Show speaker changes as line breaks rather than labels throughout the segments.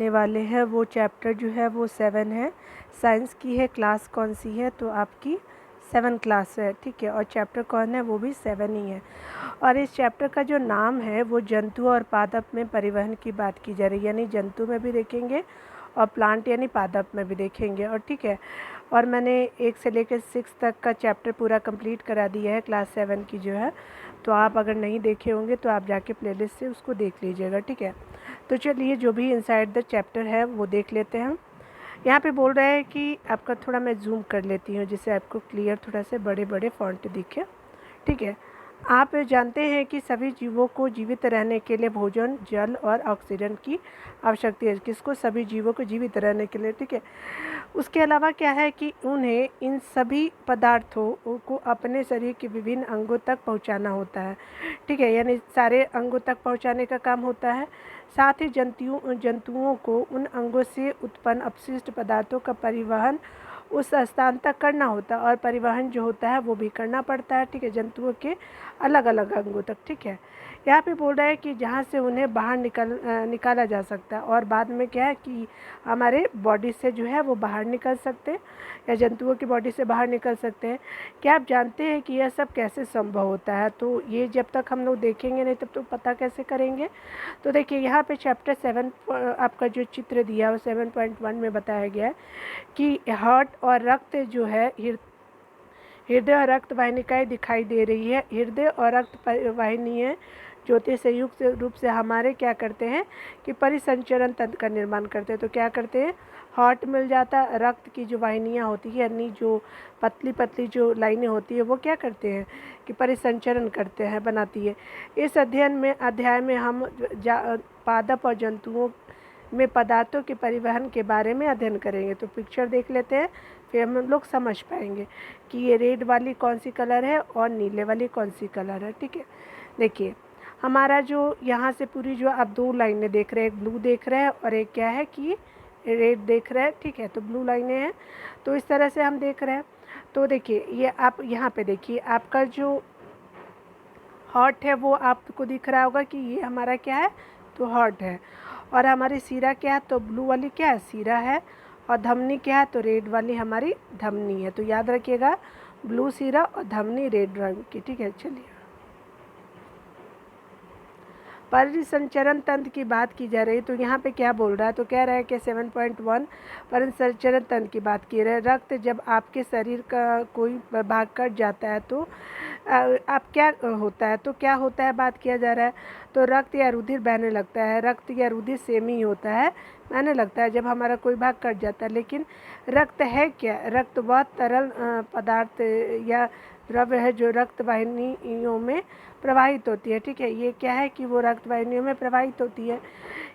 ने वाले हैं वो चैप्टर जो है वो 7 है। साइंस की है, क्लास कौन सी है, तो आपकी 7 क्लास है, ठीक है। और चैप्टर कौन है, वो भी 7 ही है। और इस चैप्टर का जो नाम है वो जंतु और पादप में परिवहन की बात की जा रही है, यानी जंतु में भी देखेंगे और प्लांट यानी पादप में भी देखेंगे। और ठीक है, और मैंने 1 से लेकर 6 तक का चैप्टर पूरा कंप्लीट करा दिया है क्लास 7 की जो है। तो आप अगर नहीं देखे होंगे तो आप जाके प्लेलिस्ट से उसको देख लीजिएगा, ठीक है। तो चलिए जो भी इनसाइड द चैप्टर है वो देख लेते हैं। यहाँ पे बोल रहा है कि आपका थोड़ा मैं जूम कर लेती हूँ जिससे आपको क्लियर थोड़ा से बड़े बड़े फॉन्ट दिखे, ठीक है। आप जानते हैं कि सभी जीवों को जीवित रहने के लिए भोजन, जल और ऑक्सीजन की आवश्यकता है। किसको? सभी जीवों को जीवित रहने के लिए, ठीक है। उसके अलावा क्या है कि उन्हें इन सभी पदार्थों को अपने शरीर के विभिन्न अंगों तक पहुंचाना होता है, ठीक है, यानी सारे अंगों तक पहुंचाने का काम होता है। साथ ही जंतुओं को उन अंगों से उत्पन्न अपशिष्ट पदार्थों का परिवहन उस स्थान तक करना होता है, और परिवहन जो होता है वो भी करना पड़ता है, ठीक है, जंतुओं के अलग अलग अंगों तक, ठीक है। यहाँ पे बोल रहा है कि जहाँ से उन्हें बाहर निकाला जा सकता है, और बाद में क्या है कि हमारे बॉडी से जो है वो बाहर निकल सकते हैं, या जंतुओं की बॉडी से बाहर निकल सकते हैं। क्या आप जानते हैं कि यह सब कैसे संभव होता है? तो ये जब तक हम लोग देखेंगे नहीं तब तो पता कैसे करेंगे। तो देखिए यहाँ पे चैप्टर 7 आपका जो चित्र दिया है वो 7.1 में बताया गया है कि हार्ट और रक्त जो है हृदय और रक्त वाहिनिकाएँ दिखाई दे रही है। हृदय और रक्त वाहिनियाँ ज्योति संयुक्त रूप से हमारे क्या करते हैं कि परिसंचरण तंत्र का निर्माण करते हैं। तो क्या करते हैं, हार्ट मिल जाता है, रक्त की जो वाहिनियाँ होती है यानी जो पतली पतली जो लाइनें होती है वो क्या करते हैं कि परिसंचरण करते हैं, बनाती है। इस अध्याय में हम पादप और जंतुओं में पदार्थों के परिवहन के बारे में अध्ययन करेंगे। तो पिक्चर देख लेते हैं, फिर हम लोग समझ पाएंगे कि ये रेड वाली कौन सी कलर है और नीले वाली कौन सी कलर है, ठीक है। देखिए हमारा जो यहाँ से पूरी जो आप 2 लाइनें देख रहे हैं, एक ब्लू देख रहे हैं और एक क्या है कि रेड देख रहे हैं, ठीक है। तो ब्लू लाइनें हैं, तो इस तरह से हम देख रहे हैं। तो देखिए ये आप यहाँ पे देखिए आपका जो हार्ट है वो आपको दिख रहा होगा कि ये हमारा क्या है, तो हार्ट है। और हमारी सीरा क्या है, तो ब्लू वाली क्या है, सीरा है। और धमनी क्या है, तो रेड वाली हमारी धमनी है। तो याद रखिएगा, ब्लू सीरा और धमनी रेड रंग की, ठीक है। चलिए परिसंचरण तंत्र की बात की जा रही है, तो यहाँ पे क्या बोल रहा है, तो कह रहा है कि 7.1 परिसंचरण तंत्र की बात की रहे। रक्त जब आपके शरीर का कोई भाग कट जाता है तो आप क्या होता है, तो क्या होता है बात किया जा रहा है, तो रक्त या रुधिर बहने लगता है। रक्त या रुधिर सेम ही होता है, बहने लगता है जब हमारा कोई भाग कट जाता है। लेकिन रक्त है क्या, रक्त वह तरल पदार्थ या द्रव्य है जो रक्त वाहिनियों में प्रवाहित होती है, ठीक है। ये क्या है कि वो रक्त वाहिनियों में प्रवाहित होती है।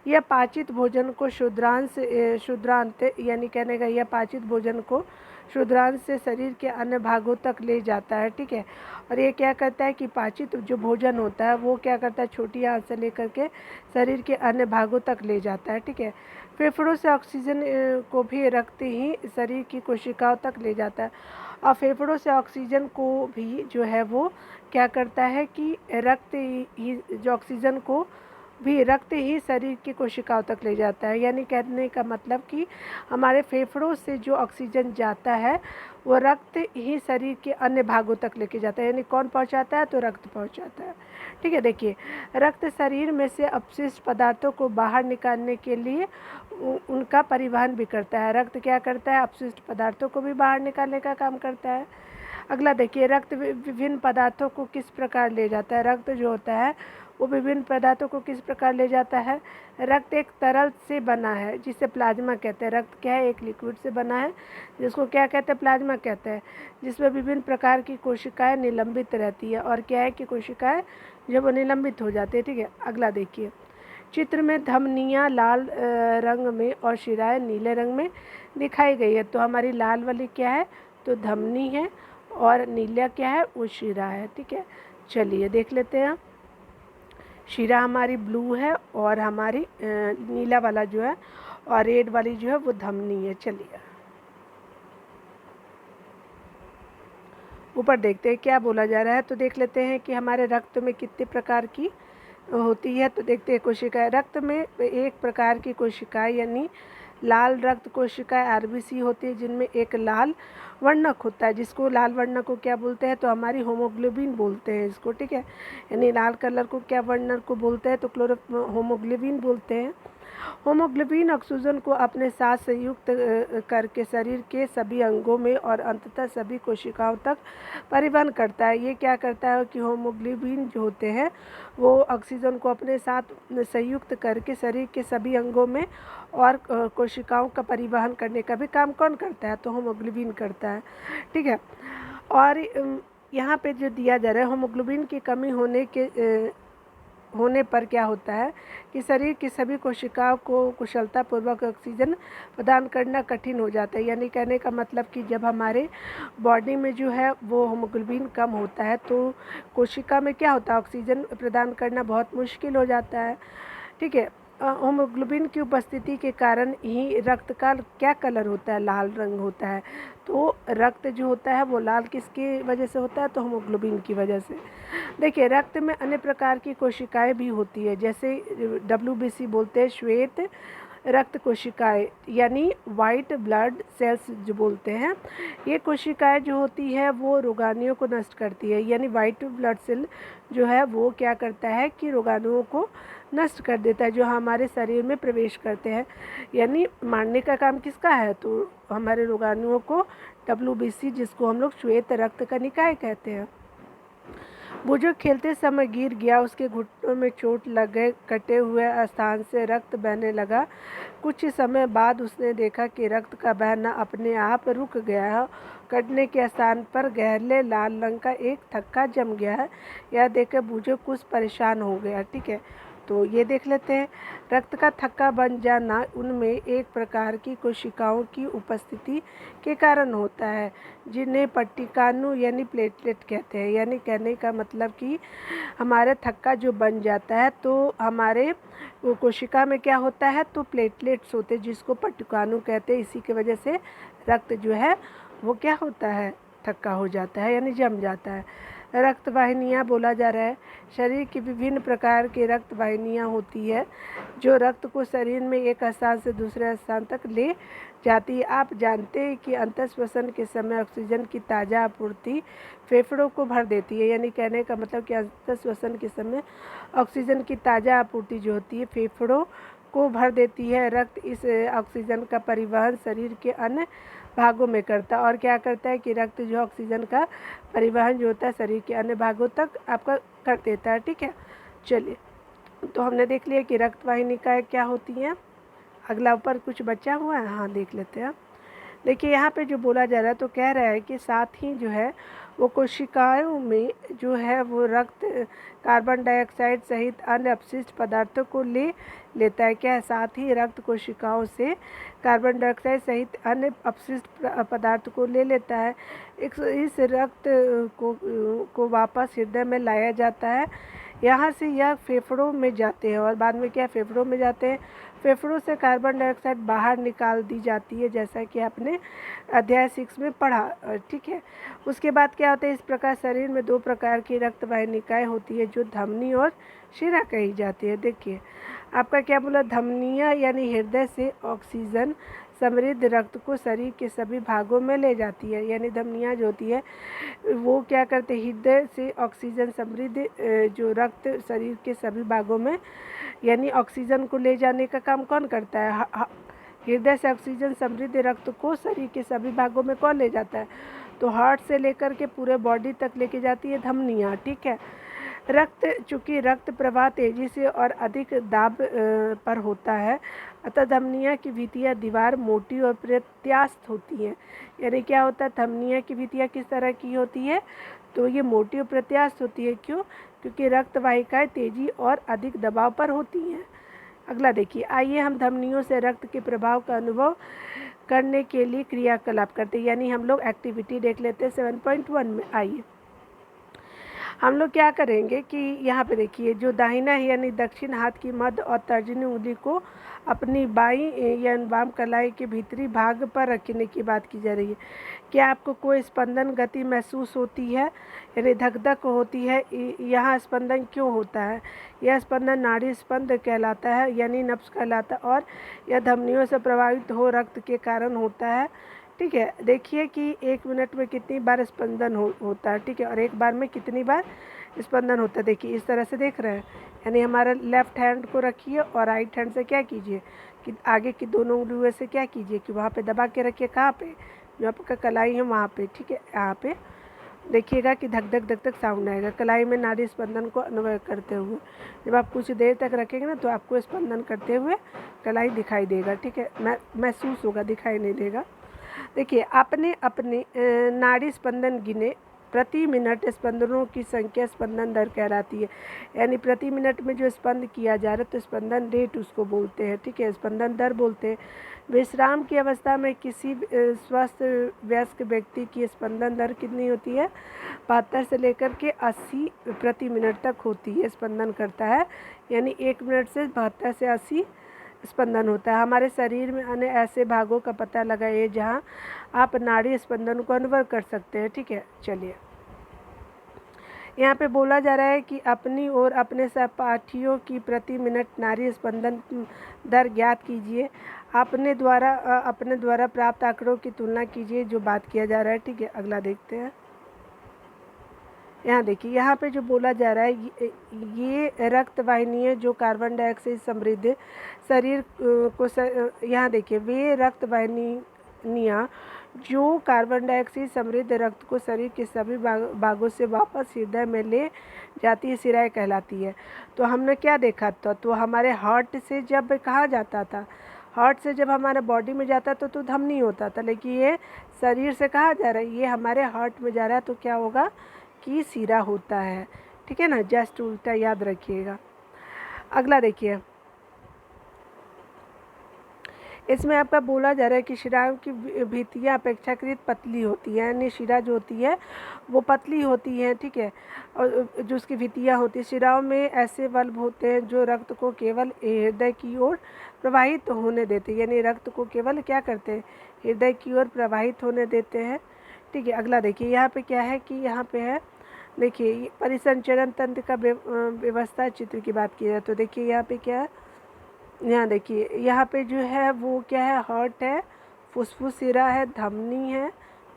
यह पाचित भोजन को क्षुद्रांत यानी कहने का, यह पाचित भोजन को क्षुद्रांत से शरीर के अन्य भागों तक ले जाता है, ठीक है। और ये क्या करता है कि पाचित जो भोजन होता है वो क्या करता है, छोटी आंत से लेकर के शरीर के अन्य भागों तक ले जाता है, ठीक है। फेफड़ों से ऑक्सीजन को भी रक्त ही शरीर की कोशिकाओं तक ले जाता है, और फेफड़ों से ऑक्सीजन को भी जो है वो क्या करता है कि रक्त ही जो ऑक्सीजन को भी रक्त ही शरीर की कोशिकाओं तक ले जाता है। यानी कहने का मतलब कि हमारे फेफड़ों से जो ऑक्सीजन जाता है वो रक्त ही शरीर के अन्य भागों तक लेके जाता है। यानी कौन पहुंचाता है, तो रक्त पहुंचाता है, ठीक है। देखिए रक्त शरीर में से अपशिष्ट पदार्थों को बाहर निकालने के लिए उनका परिवहन भी करता है। रक्त क्या करता है, अपशिष्ट पदार्थों को भी बाहर निकालने का काम करता है। अगला देखिए, रक्त विभिन्न पदार्थों को किस प्रकार ले जाता है। रक्त जो होता है वो विभिन्न पदार्थों को किस प्रकार ले जाता है। रक्त एक तरल से बना है जिसे प्लाज्मा कहते हैं। रक्त क्या है, एक लिक्विड से बना है जिसको क्या कहते हैं, प्लाज्मा कहते हैं, जिसमें विभिन्न प्रकार की कोशिकाएं निलंबित रहती है। और क्या है कि कोशिकाएं जब वो निलंबित हो जाती है, ठीक है। अगला देखिए, चित्र में धमनियाँ लाल रंग में और शिराएँ नीले रंग में दिखाई गई है। तो हमारी लाल वाली क्या है, तो धमनी है, और नीला क्या है, वो शिरा है, ठीक है। चलिए देख लेते हैं, शिरा हमारी ब्लू है और हमारी नीला वाला जो है और रेड वाली जो है वो धमनी है। चलिए ऊपर देखते हैं क्या बोला जा रहा है। तो देख लेते हैं कि हमारे रक्त में कितने प्रकार की होती है। तो देखते हैं कोशिकाएं। रक्त में एक प्रकार की कोशिकाएं यानी लाल रक्त कोशिकाएं आरबीसी होती है, जिनमें एक लाल वर्णक होता है, जिसको लाल वर्णक को क्या बोलते हैं, तो हमारी होमोग्लोबिन बोलते हैं इसको, ठीक है। यानी लाल कलर को क्या वर्णक को बोलते हैं, तो होमोग्लोबिन बोलते हैं। होमोग्लोबिन ऑक्सीजन को अपने साथ संयुक्त करके शरीर के सभी अंगों में और अंततः सभी कोशिकाओं तक परिवहन करता है। ये क्या करता है कि होमोग्लोबिन जो होते हैं वो ऑक्सीजन को अपने साथ संयुक्त करके शरीर के सभी अंगों में और कोशिकाओं का परिवहन करने का भी काम कौन करता है, तो होमोग्लोबिन करता है, ठीक है। और यहाँ पे जो दिया जा रहा है, होमोग्लोबिन की कमी होने पर क्या होता है कि शरीर की सभी कोशिकाओं को कुशलतापूर्वक ऑक्सीजन प्रदान करना कठिन हो जाता है। यानी कहने का मतलब कि जब हमारे बॉडी में जो है वो होमोग्लोबिन कम होता है तो कोशिका में क्या होता है, ऑक्सीजन प्रदान करना बहुत मुश्किल हो जाता है, ठीक है। होमोग्लोबिन की उपस्थिति के कारण ही रक्त का क्या कलर होता है, लाल रंग होता है। तो रक्त जो होता है वो लाल किसकी वजह से होता है, तो होमोग्लोबिन की वजह से। देखिए रक्त में अन्य प्रकार की कोशिकाएं भी होती है, जैसे WBC बोलते हैं, श्वेत रक्त कोशिकाएं यानी वाइट ब्लड सेल्स जो बोलते हैं। ये कोशिकाएं जो होती है वो रोगाणुओं को नष्ट करती है। यानी वाइट ब्लड सेल जो है वो क्या करता है कि रोगाणुओं को नष्ट कर देता है, जो हमारे शरीर में प्रवेश करते हैं। यानी मारने का काम किसका है, तो हमारे रोगाणुओं को WBC, जिसको हम लोग श्वेत रक्त कणिकाएं कहते हैं। बुजुर्ग खेलते समय गिर गया, उसके घुटनों में चोट लग गई, कटे हुए स्थान से रक्त बहने लगा। कुछ समय बाद उसने देखा कि रक्त का बहना अपने आप रुक गया है। कटने के स्थान पर गहरे लाल रंग का एक थक्का जम गया है। यह देखकर बुजुर्ग कुछ परेशान हो गया, ठीक है। तो ये देख लेते हैं, रक्त का थक्का बन जाना उनमें एक प्रकार की कोशिकाओं की उपस्थिति के कारण होता है, जिन्हें पट्टिकाणु यानी प्लेटलेट कहते हैं। यानी कहने का मतलब कि हमारे थक्का जो बन जाता है तो हमारे कोशिका में क्या होता है, तो प्लेटलेट्स होते हैं, जिसको पट्टिकाणु कहते हैं। इसी की वजह से रक्त जो है वो क्या होता है, थक्का हो जाता है यानी जम जाता है। रक्त वाहिनियाँ बोला जा रहा है, शरीर की विभिन्न प्रकार की रक्त वाहिनियाँ होती है जो रक्त को शरीर में एक स्थान से दूसरे स्थान तक ले जाती है। आप जानते हैं कि अंतःश्वसन के समय ऑक्सीजन की ताज़ा आपूर्ति फेफड़ों को भर देती है। यानी कहने का मतलब कि अंतःश्वसन के समय ऑक्सीजन की ताज़ा आपूर्ति जो होती है फेफड़ों को भर देती है। रक्त इस ऑक्सीजन का परिवहन शरीर के अन्य भागों में करता है। और क्या करता है कि रक्त जो ऑक्सीजन का परिवहन जो होता है शरीर के अन्य भागों तक आपका कर देता है, ठीक है। चलिए, तो हमने देख लिया कि रक्त वाहिनिकाएं क्या होती हैं। अगला ऊपर कुछ बचा हुआ है, हाँ देख लेते हैं। देखिए यहाँ पे जो बोला जा रहा है तो कह रहा है कि साथ ही जो है वो कोशिकाओं में जो है वो रक्त कार्बन डाइऑक्साइड सहित अन्य अपशिष्ट पदार्थों को ले लेता है। क्या है, साथ ही रक्त कोशिकाओं से कार्बन डाइऑक्साइड सहित अन्य अपशिष्ट पदार्थ को ले लेता है। इस रक्त को वापस हृदय में लाया जाता है। यहाँ से यह फेफड़ों में जाते हैं और बाद में क्या, फेफड़ों में जाते हैं। फेफड़ों से कार्बन डाइऑक्साइड बाहर निकाल दी जाती है, जैसा कि आपने अध्याय 6 में पढ़ा, ठीक है। उसके बाद क्या होता है, इस प्रकार शरीर में 2 प्रकार की रक्त वाहिनिकाएँ होती है जो धमनी और शिरा कही जाती है। देखिए आपका क्या बोला, धमनियाँ यानी हृदय से ऑक्सीजन समृद्ध रक्त को शरीर के सभी भागों में ले जाती है। यानी धमनियाँ जो होती है वो क्या करते हैं, हृदय से ऑक्सीजन समृद्ध जो रक्त शरीर के सभी भागों में यानी ऑक्सीजन को ले जाने का काम कौन करता है, हृदय से ऑक्सीजन समृद्ध रक्त को शरीर के सभी भागों में कौन ले जाता है, तो हार्ट से लेकर के पूरे बॉडी तक लेके जाती है धमनियाँ, ठीक है। चूँकि रक्त प्रवाह तेजी से और अधिक दाब पर होता है, अतः धमनियों की भित्तियाँ दीवार मोटी और प्रत्यास्थ होती हैं। यानी क्या होता है, धमनियों की भित्तियाँ किस तरह की होती है, तो ये मोटी और प्रत्यास्थ होती है। क्यों, क्योंकि रक्त वाहिकाएँ तेजी और अधिक दबाव पर होती हैं। अगला देखिए, आइए हम धमनियों से रक्त के प्रभाव का अनुभव करने के लिए क्रियाकलाप करते हैं, यानी हम लोग एक्टिविटी देख लेते हैं 7.1 में। आइए, हम लोग क्या करेंगे कि यहाँ पे देखिए, जो दाहिना है यानी दक्षिण हाथ की मध्य और तर्जनी उंगली को अपनी बाईं या वाम कलाई के भीतरी भाग पर रखने की बात की जा रही है। क्या आपको कोई स्पंदन गति महसूस होती है, यानी धक धक होती है? यहाँ स्पंदन क्यों होता है? यह स्पंदन नाड़ी स्पंद कहलाता है, यानी नब्ज कहलाता है, और यह धमनियों से प्रभावित हो रक्त के कारण होता है। ठीक है, देखिए कि 1 मिनट में कितनी बार स्पंदन होता है। ठीक है, और एक बार में कितनी बार स्पंदन होता है। देखिए इस तरह से देख रहे हैं, यानी हमारा लेफ़्ट हैंड को रखिए और राइट हैंड से क्या कीजिए कि आगे की दोनों उंगलियों से क्या कीजिए कि वहाँ पे दबा के रखिए। कहाँ पे? जो आपका कलाई है वहाँ पे। ठीक है, यहाँ पे देखिएगा कि धक धक धक धक साउंड आएगा कलाई में नाड़ी स्पंदन को अनुभव करते हुए। जब आप कुछ देर तक रखेंगे ना तो आपको स्पंदन करते हुए कलाई दिखाई देगा। ठीक है, महसूस होगा, दिखाई नहीं देगा। देखिए, आपने अपने नाड़ी स्पंदन गिने। प्रति मिनट स्पंदनों की संख्या स्पंदन दर कहलाती है, यानी प्रति मिनट में जो स्पंद किया जा रहा है तो स्पंदन रेट उसको बोलते हैं। ठीक है, स्पंदन दर बोलते हैं। विश्राम की अवस्था में किसी स्वस्थ वयस्क व्यक्ति की स्पंदन दर कितनी होती है? 72 से लेकर के 80 प्रति मिनट तक होती है, स्पंदन करता है। यानी 1 मिनट से 72 से 80 स्पंदन होता है। हमारे शरीर में अन्य ऐसे भागों का पता लगाइए जहां आप नाड़ी स्पंदन को अनुभव कर सकते हैं। ठीक है, चलिए यहाँ पे बोला जा रहा है कि अपनी और अपने सहपाठियों की प्रति मिनट नाड़ी स्पंदन दर ज्ञात कीजिए। अपने द्वारा प्राप्त आंकड़ों की तुलना कीजिए जो बात किया जा रहा है। ठीक है, अगला देखते हैं। यहाँ देखिए, यहाँ पे जो बोला जा रहा है ये रक्त वाहिनियाँ जो कार्बन डाइऑक्साइड समृद्ध शरीर को यहाँ देखिए, वे रक्त वाहिनियाँ जो कार्बन डाइऑक्साइड समृद्ध रक्त को शरीर के सभी भागों से वापस हृदय में ले जाती है, शिराएँ कहलाती है। तो हमने क्या देखा था? तो हमारे हार्ट से जब कहाँ जाता था, हार्ट से जब हमारे बॉडी में जाता तो धमनी होता था, लेकिन ये शरीर से कहाँ जा रहा है? ये हमारे हार्ट में जा रहा है, तो क्या होगा कि शिरा होता है। ठीक है ना, जस्ट उल्टा याद रखिएगा। अगला देखिए, इसमें आपका बोला जा रहा है कि शिराओं की भित्तियाँ अपेक्षाकृत पतली होती है, यानी शिरा जो होती है वो पतली होती है। ठीक है, और जो उसकी भित्तियाँ होती है, शिराओं में ऐसे बल्ब होते हैं जो रक्त को केवल हृदय की ओर प्रवाहित होने देते हैं, यानी रक्त को केवल क्या करते हैं? हृदय की ओर प्रवाहित होने देते हैं। ठीक है, अगला देखिए, यहाँ पे क्या है कि यहाँ पे है, देखिए परिसंचरण तंत्र का व्यवस्था चित्र की बात की जाए तो देखिए यहाँ पे क्या है, यहाँ देखिए यहाँ पे जो है वो क्या है? हार्ट है, फुसफुस सिरा है, धमनी है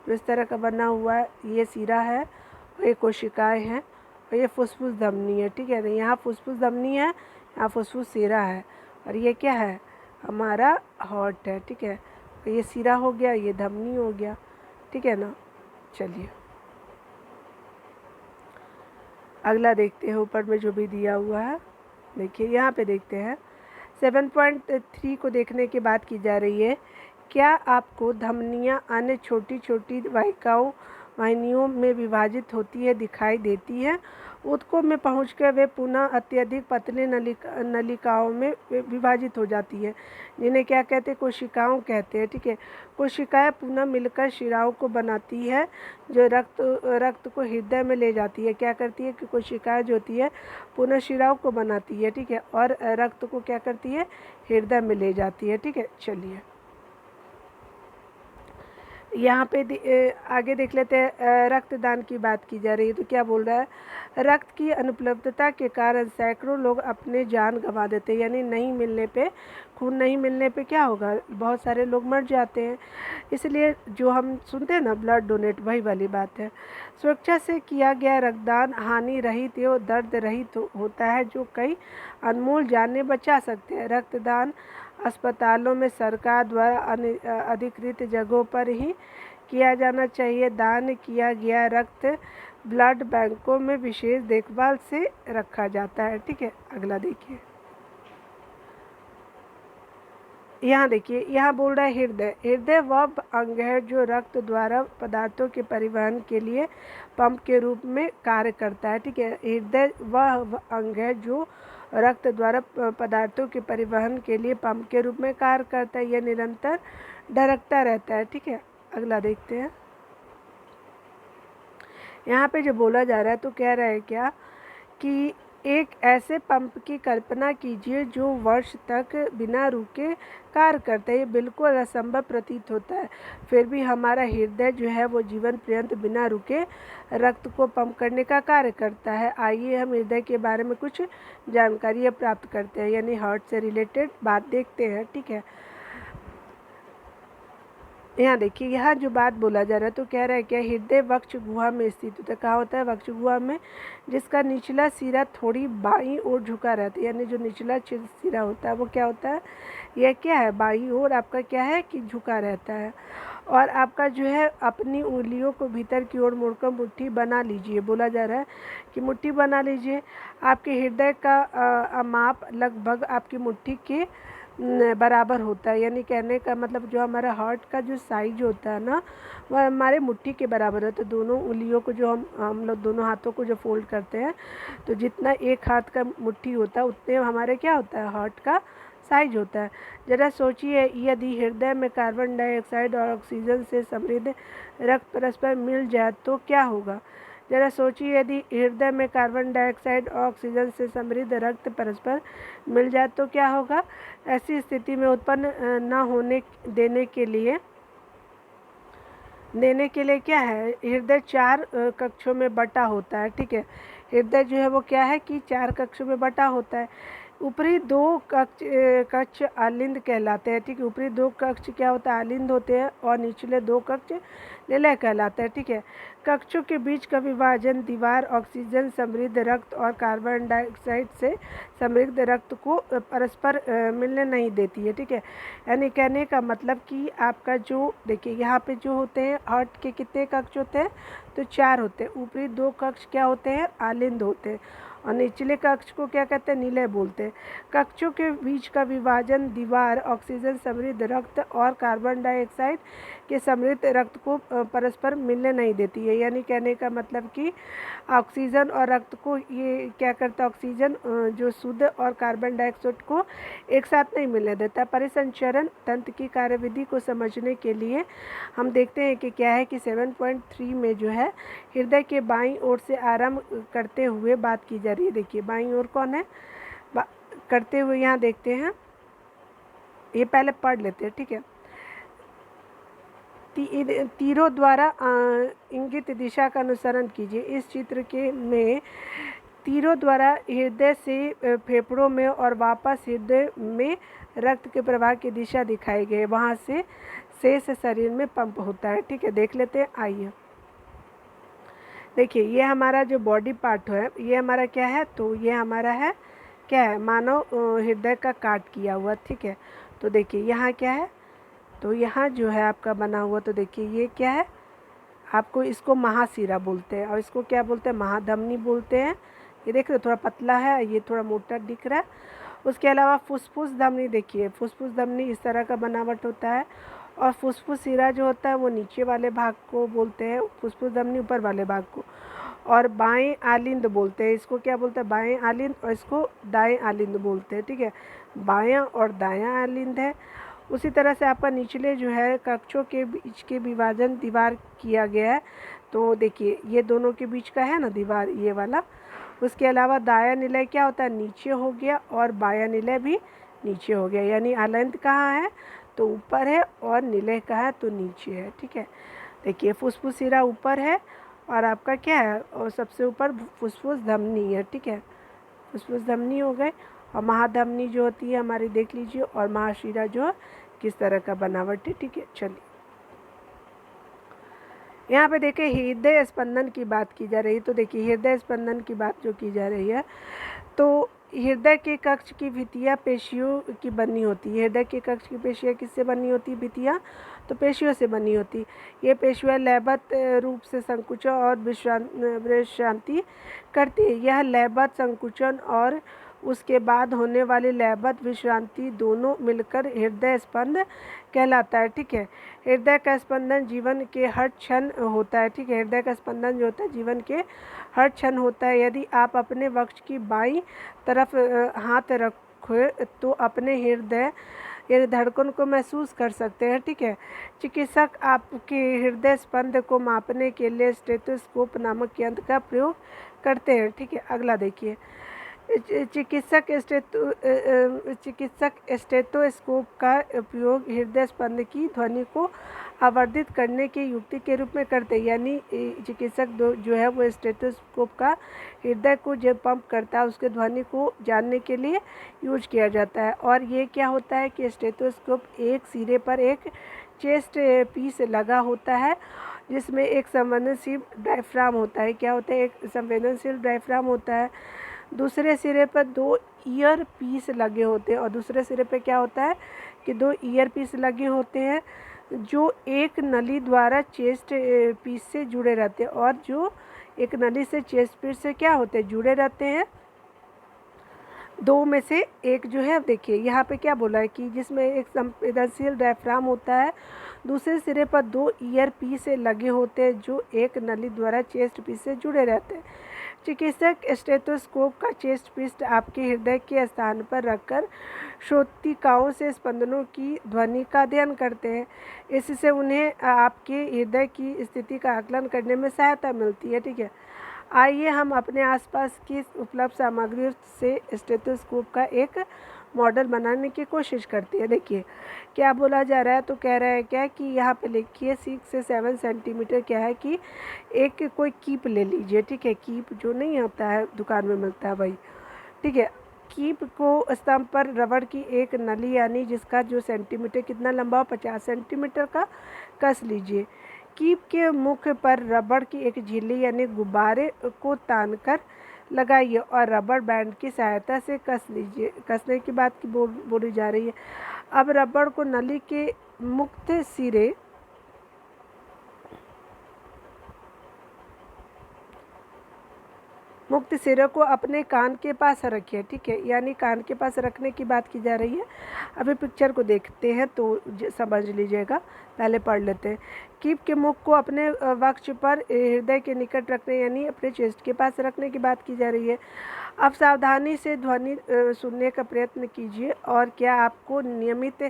जो इस तरह का बना हुआ है, ये सिरा है और ये कोशिकाएं हैं और ये फुसफुस धमनी है। ठीक है, तो यहाँ फुसफुस धमनी है, यहाँ फुसफुस सिरा है और ये क्या है? हमारा हार्ट है। ठीक है, तो ये सिरा हो गया, ये धमनी हो गया। ठीक है ना, चलिए अगला देखते हैं, ऊपर में जो भी दिया हुआ है। देखिए यहाँ पे देखते हैं 7.3 को देखने की बात की जा रही है। क्या आपको धमनियाँ अन्य छोटी छोटी वाहिनियों में विभाजित होती है दिखाई देती है? ऊतकों में पहुंचकर वे पुनः अत्यधिक पतली नलिकाओं में विभाजित हो जाती है, जिन्हें क्या कहते हैं? कोशिकाओं कहते हैं। ठीक है, कोशिकाएं पुनः मिलकर शिराओं को बनाती है जो रक्त को हृदय में ले जाती है। क्या करती है कि कोशिकाएं जो होती है पुनः शिराओं को बनाती है। ठीक है, और रक्त को क्या करती है? हृदय में ले जाती है। ठीक है, चलिए यहाँ पे आगे देख लेते हैं। रक्तदान की बात की जा रही है तो क्या बोल रहा है? रक्त की अनुपलब्धता के कारण सैकड़ों लोग अपने जान गंवा देते हैं, यानी नहीं मिलने पे, खून नहीं मिलने पे क्या होगा? बहुत सारे लोग मर जाते हैं। इसलिए जो हम सुनते हैं ना, ब्लड डोनेट, वही वाली बात है। सुरक्षा से किया गया रक्तदान हानि रहित एवं दर्द रहित होता है, जो कई अनमोल जानें बचा सकते हैं। रक्तदान अस्पतालों में सरकार द्वारा अधिकृत जगहों पर ही किया जाना चाहिए। दान किया गया रक्त ब्लड बैंकों में विशेष देखभाल से रखा जाता है। ठीक है, अगला देखिए, यहाँ देखिए, यहाँ बोल रहा है हृदय। हृदय वह अंग है जो रक्त द्वारा पदार्थों के परिवहन के लिए पंप के रूप में कार्य करता है। ठीक है, हृदय वह अंग है जो रक्त द्वारा पदार्थों के परिवहन के लिए पंप के रूप में कार्य करता है। यह निरंतर धड़कता रहता है। ठीक है, अगला देखते हैं। यहाँ पे जो बोला जा रहा है तो कह रहा है क्या कि एक ऐसे पंप की कल्पना कीजिए जो वर्ष तक बिना रुके कार्य करता है। ये बिल्कुल असंभव प्रतीत होता है, फिर भी हमारा हृदय जो है वो जीवन पर्यंत बिना रुके रक्त को पंप करने का कार्य करता है। आइए हम हृदय के बारे में कुछ जानकारियाँ प्राप्त करते हैं, यानी हार्ट से रिलेटेड बात देखते हैं। ठीक है, यहाँ देखिए, यहाँ जो बात बोला जा रहा है तो कह रहा है क्या, हृदय वक्ष गुहा में स्थित होता है। कहाँ होता है? वक्ष गुहा में, जिसका निचला सिरा थोड़ी बाईं ओर झुका रहता है। यानी जो निचला सिरा होता है वो क्या होता है? यह क्या है? बाईं ओर आपका क्या है कि झुका रहता है। और आपका जो है अपनी उंगलियों को भीतर की ओर मोड़कर मुट्ठी बना लीजिए। बोला जा रहा है कि मुट्ठी बना लीजिए। आपके हृदय का माप लगभग आपकी मुट्ठी के बराबर होता है। यानी कहने का मतलब जो हमारा हार्ट का जो साइज होता है ना, वह हमारे मुट्ठी के बराबर है। तो दोनों उंगलियों को जो हम लोग दोनों हाथों को जो फोल्ड करते हैं, तो जितना एक हाथ का मुट्ठी होता है उतने हमारे क्या होता है? हार्ट का साइज होता है। ज़रा सोचिए, यदि हृदय में कार्बन डाइऑक्साइड और ऑक्सीजन से समृद्ध रक्त परस्पर मिल जाए तो क्या होगा? ज़रा सोचिए, यदि हृदय में कार्बन डाइऑक्साइड और ऑक्सीजन से समृद्ध रक्त परस्पर मिल जाए तो क्या होगा? ऐसी स्थिति में उत्पन्न न होने देने के लिए क्या है? हृदय 4 कक्षों में बटा होता है। ठीक है, हृदय जो है वो क्या है कि 4 कक्षों में बटा होता है। ऊपरी 2 कक्ष आलिंद कहलाते हैं। ठीक है, ऊपरी 2 कक्ष क्या होता है? आलिंद होते हैं, और निचले 2 कक्ष निलय कहलाते हैं। ठीक है, कक्षों के बीच का विभाजन दीवार ऑक्सीजन समृद्ध रक्त और कार्बन डाइऑक्साइड से समृद्ध रक्त को परस्पर मिलने नहीं देती है। ठीक है, यानी कहने का मतलब कि आपका जो देखिए यहाँ पे जो होते हैं हार्ट के कितने कक्ष होते हैं? तो 4 होते हैं। ऊपरी 2 कक्ष क्या होते हैं? आलिंद होते हैं, और निचले कक्ष को क्या कहते हैं? निलय बोलते हैं। कक्षों के बीच का विभाजन दीवार ऑक्सीजन समृद्ध रक्त और कार्बन डाइऑक्साइड के समृद्ध रक्त को परस्पर मिलने नहीं देती है। यानी कहने का मतलब कि ऑक्सीजन और रक्त को ये क्या करता है? ऑक्सीजन जो शुद्ध और कार्बन डाइऑक्साइड को एक साथ नहीं मिलने देता। परिसंचरण तंत्र की कार्यविधि को समझने के लिए हम देखते हैं कि क्या है कि 7.3 में जो है हृदय के बाईं ओर से आरंभ करते हुए बात की जा रही है। देखिए बाईं ओर कौन है करते हुए, यहाँ देखते हैं, ये पहले पढ़ लेते हैं। ठीक है, तीरों द्वारा इंगित दिशा का अनुसरण कीजिए। इस चित्र के में तीरों द्वारा हृदय से फेफड़ों में और वापस हृदय में रक्त के प्रवाह की दिशा दिखाई गई, वहाँ से शेष शरीर में पंप होता है। ठीक है, देख लेते हैं। आइए देखिए, ये हमारा जो बॉडी पार्ट है ये हमारा क्या है? तो ये हमारा है क्या है? मानव हृदय का काट किया हुआ। ठीक है, तो देखिए यहाँ क्या है? तो यहाँ जो है आपका बना हुआ, तो देखिए ये क्या है? आपको इसको महाशिरा बोलते हैं, और इसको क्या बोलते हैं? महाधमनी बोलते हैं। ये देख रहे हो, थोड़ा पतला है, ये थोड़ा मोटा दिख रहा है। उसके अलावा फुसफुस धमनी, देखिए फुसफुस धमनी इस तरह का बनावट होता है, और फुसफुस सिरा जो होता है वो नीचे वाले भाग को बोलते हैं, फुसफुस धमनी ऊपर वाले भाग को। और बाएं आलिंद बोलते हैं, इसको क्या बोलते हैं? बाएं आलिंद, और इसको दाएं आलिंद बोलते हैं। ठीक है, बायां और दायां आलिंद है। उसी तरह से आपका निचले जो है कक्षों के बीच के विभाजन दीवार किया गया है। तो देखिए ये दोनों के बीच का है ना दीवार, ये वाला। उसके अलावा दायां निलय क्या होता है? नीचे हो गया, और बायां निलय भी नीचे हो गया। यानी आलिंद कहाँ है? तो ऊपर है, और निलय कहाँ है? तो नीचे है। ठीक है, देखिए फुसफुस सिरा ऊपर है, और आपका क्या है? और सबसे ऊपर फुसफुस धमनी है। ठीक है, फुसफुस धमनी हो गए, और महाधमनी जो होती है हमारी देख लीजिए, और महाशिरा जो किस तरह का बनावट है। ठीक है, चलिए यहाँ पे देखिए हृदय स्पंदन की बात की जा रही है। तो देखिए हृदय स्पंदन की बात जो की जा रही है, तो हृदय के कक्ष की भित्तियाँ पेशियों की बनी होती है। हृदय के कक्ष की पेशियाँ किससे बनी होती है? भित्तियाँ तो पेशियों से बनी होती। ये पेशियाँ लयबद्ध रूप से संकुचन और विश्रांति करती है। यह लयबद्ध संकुचन और उसके बाद होने वाली लयबद्ध विश्रांति दोनों मिलकर हृदय स्पंद कहलाता है। ठीक है, हृदय का स्पंदन जीवन के हर क्षण होता है। ठीक है, हृदय का स्पंदन जो होता है जीवन के हर क्षण होता है। यदि आप अपने वक्ष की बाईं तरफ हाथ रखो तो अपने हृदय यानी धड़कन को महसूस कर सकते हैं, ठीक है। चिकित्सक आपके हृदय स्पंद को मापने के लिए स्टेथोस्कोप नामक यंत्र का प्रयोग करते हैं, ठीक है। अगला देखिए, चिकित्सक स्टेथोस्कोप का उपयोग हृदय स्पंद की ध्वनि को आवर्धित करने की युक्ति के रूप में करते हैं। यानी चिकित्सक जो है वो स्टेथोस्कोप का हृदय को जब पंप करता है उसके ध्वनि को जानने के लिए यूज किया जाता है। और ये क्या होता है कि स्टेथोस्कोप एक सिरे पर एक चेस्ट पीस लगा होता है जिसमें एक संवेदनशील डायफ्राम होता है। क्या होता है? एक संवेदनशील डायफ्राम होता है। दूसरे सिरे पर 2 ईयर पीस लगे होते हैं और दूसरे सिरे पे क्या होता है कि 2 ईयर पीस लगे होते हैं जो एक नली द्वारा चेस्ट पीस से जुड़े रहते हैं, और जो एक नली से चेस्ट पीस से क्या होते हैं, जुड़े रहते हैं। 2 में से एक जो है, देखिए यहाँ पे क्या बोला है कि जिसमें एक संवेदनशील डायफ्राम होता है, दूसरे सिरे पर 2 ईयर पीस से लगे होते हैं जो एक नली द्वारा चेस्ट पीस से जुड़े रहते हैं। चिकित्सक स्टेथोस्कोप का चेस्ट पीस आपके हृदय के स्थान पर रखकर श्रोतिकाओं से स्पंदनों की ध्वनि का अध्ययन करते हैं। इससे उन्हें आपके हृदय की स्थिति का आकलन करने में सहायता मिलती है, ठीक है। आइए हम अपने आसपास की उपलब्ध सामग्री से स्टेथोस्कोप का एक मॉडल बनाने की कोशिश करते हैं। देखिए क्या बोला जा रहा है, तो कह रहा है क्या कि यहाँ पे लिखिए 6 से 7 सेंटीमीटर क्या है कि एक कोई कीप ले लीजिए, ठीक है। कीप जो नहीं होता है दुकान में मिलता है वही, ठीक है। कीप को स्तंभ पर रबड़ की एक नली यानी जिसका जो सेंटीमीटर कितना लंबा हो 50 सेंटीमीटर का कस लीजिए। कीप के मुख पर रबड़ की एक झिल्ली यानी गुब्बारे को तानकर लगाइए और रबड़ बैंड की सहायता से कस लीजिए। कसने की बात की बोली जा रही है। अब रबड़ को नली के मुक्त सिरे को अपने कान के पास रखिए, ठीक है। यानी कान के पास रखने की बात की जा रही है। अभी पिक्चर को देखते हैं तो समझ लीजिएगा, पहले पढ़ लेते हैं। कीप के मुख को अपने वक्ष पर हृदय के निकट रखने यानी अपने चेस्ट के पास रखने की बात की जा रही है। अब सावधानी से ध्वनि सुनने का प्रयत्न कीजिए और क्या आपको नियमित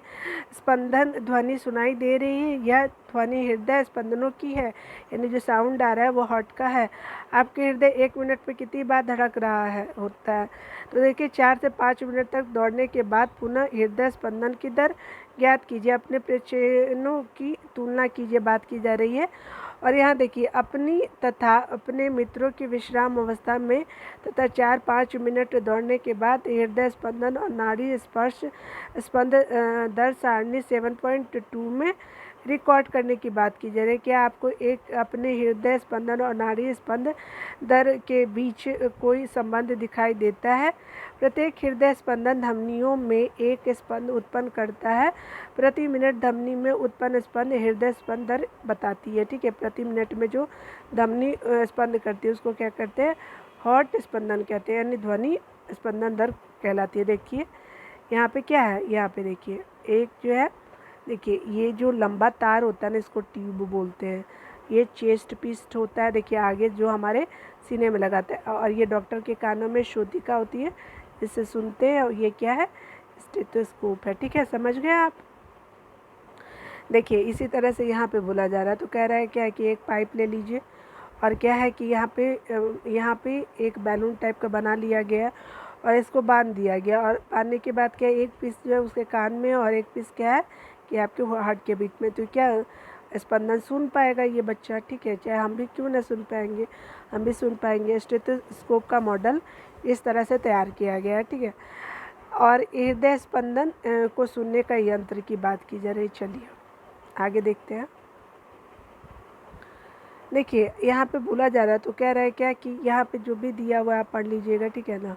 स्पंदन ध्वनि सुनाई दे रही है? यह ध्वनि हृदय स्पंदनों की है, यानी जो साउंड आ रहा है वो हार्ट का है। आपके हृदय 1 मिनट में कितनी बार धड़क रहा है होता है? तो देखिए 4 से 5 मिनट तक दौड़ने के बाद पुनः हृदय स्पंदन की दर ज्ञात कीजिए, अपने प्रचयनों की तुलना कीजिए, बात की जा रही है। और यहाँ देखिए अपनी तथा अपने मित्रों की विश्राम अवस्था में तथा 4-5 मिनट दौड़ने के बाद हृदय स्पंदन और नाड़ी स्पर्श स्पंद दर सारणी 7.2 में रिकॉर्ड करने की बात की जा रही है। क्या आपको एक अपने हृदय स्पंदन और नाड़ी स्पंद दर के बीच कोई संबंध दिखाई देता है? प्रत्येक हृदय स्पंदन धमनियों में एक स्पंद उत्पन्न करता है। प्रति मिनट धमनी में उत्पन्न स्पंद हृदय स्पंद दर बताती है, ठीक है। प्रति मिनट में जो धमनी स्पंद करती है उसको क्या कहते हैं? हार्ट स्पंदन कहते हैं, यानी ध्वनि स्पंदन दर कहलाती है। देखिए यहाँ पे क्या है, यहाँ पे देखिए एक जो है, देखिए ये जो लंबा तार होता है ना इसको ट्यूब बोलते हैं। ये चेस्ट पीस होता है, देखिए आगे जो हमारे सीने में लगाते हैं, और ये डॉक्टर के कानों में श्रोतिका होती है जिससे सुनते हैं, और ये क्या है? स्टेथोस्कोप है, ठीक है। समझ गए आप? देखिए इसी तरह से यहाँ पे बोला जा रहा है, तो कह रहा है क्या है कि एक पाइप ले लीजिए और क्या है कि यहाँ पे एक बैलून टाइप का बना लिया गया और इसको बांध दिया गया, और बांधने के बाद क्या एक पीस जो है उसके कान में और एक पीस क्या है कि आपके हार्ट के बीच में, तो क्या स्पंदन सुन पाएगा ये बच्चा, ठीक है। चाहे हम भी क्यों ना सुन पाएंगे, हम भी सुन पाएंगे। स्टेथोस्कोप का मॉडल इस तरह से तैयार किया गया है, ठीक है। और हृदय स्पंदन को सुनने का यंत्र की बात की जा रही। चलिए आगे देखते हैं। देखिए यहाँ पे बोला जा रहा है, तो कह रहा है क्या कि यहाँ पे जो भी दिया हुआ है आप पढ़ लीजिएगा, ठीक है ना।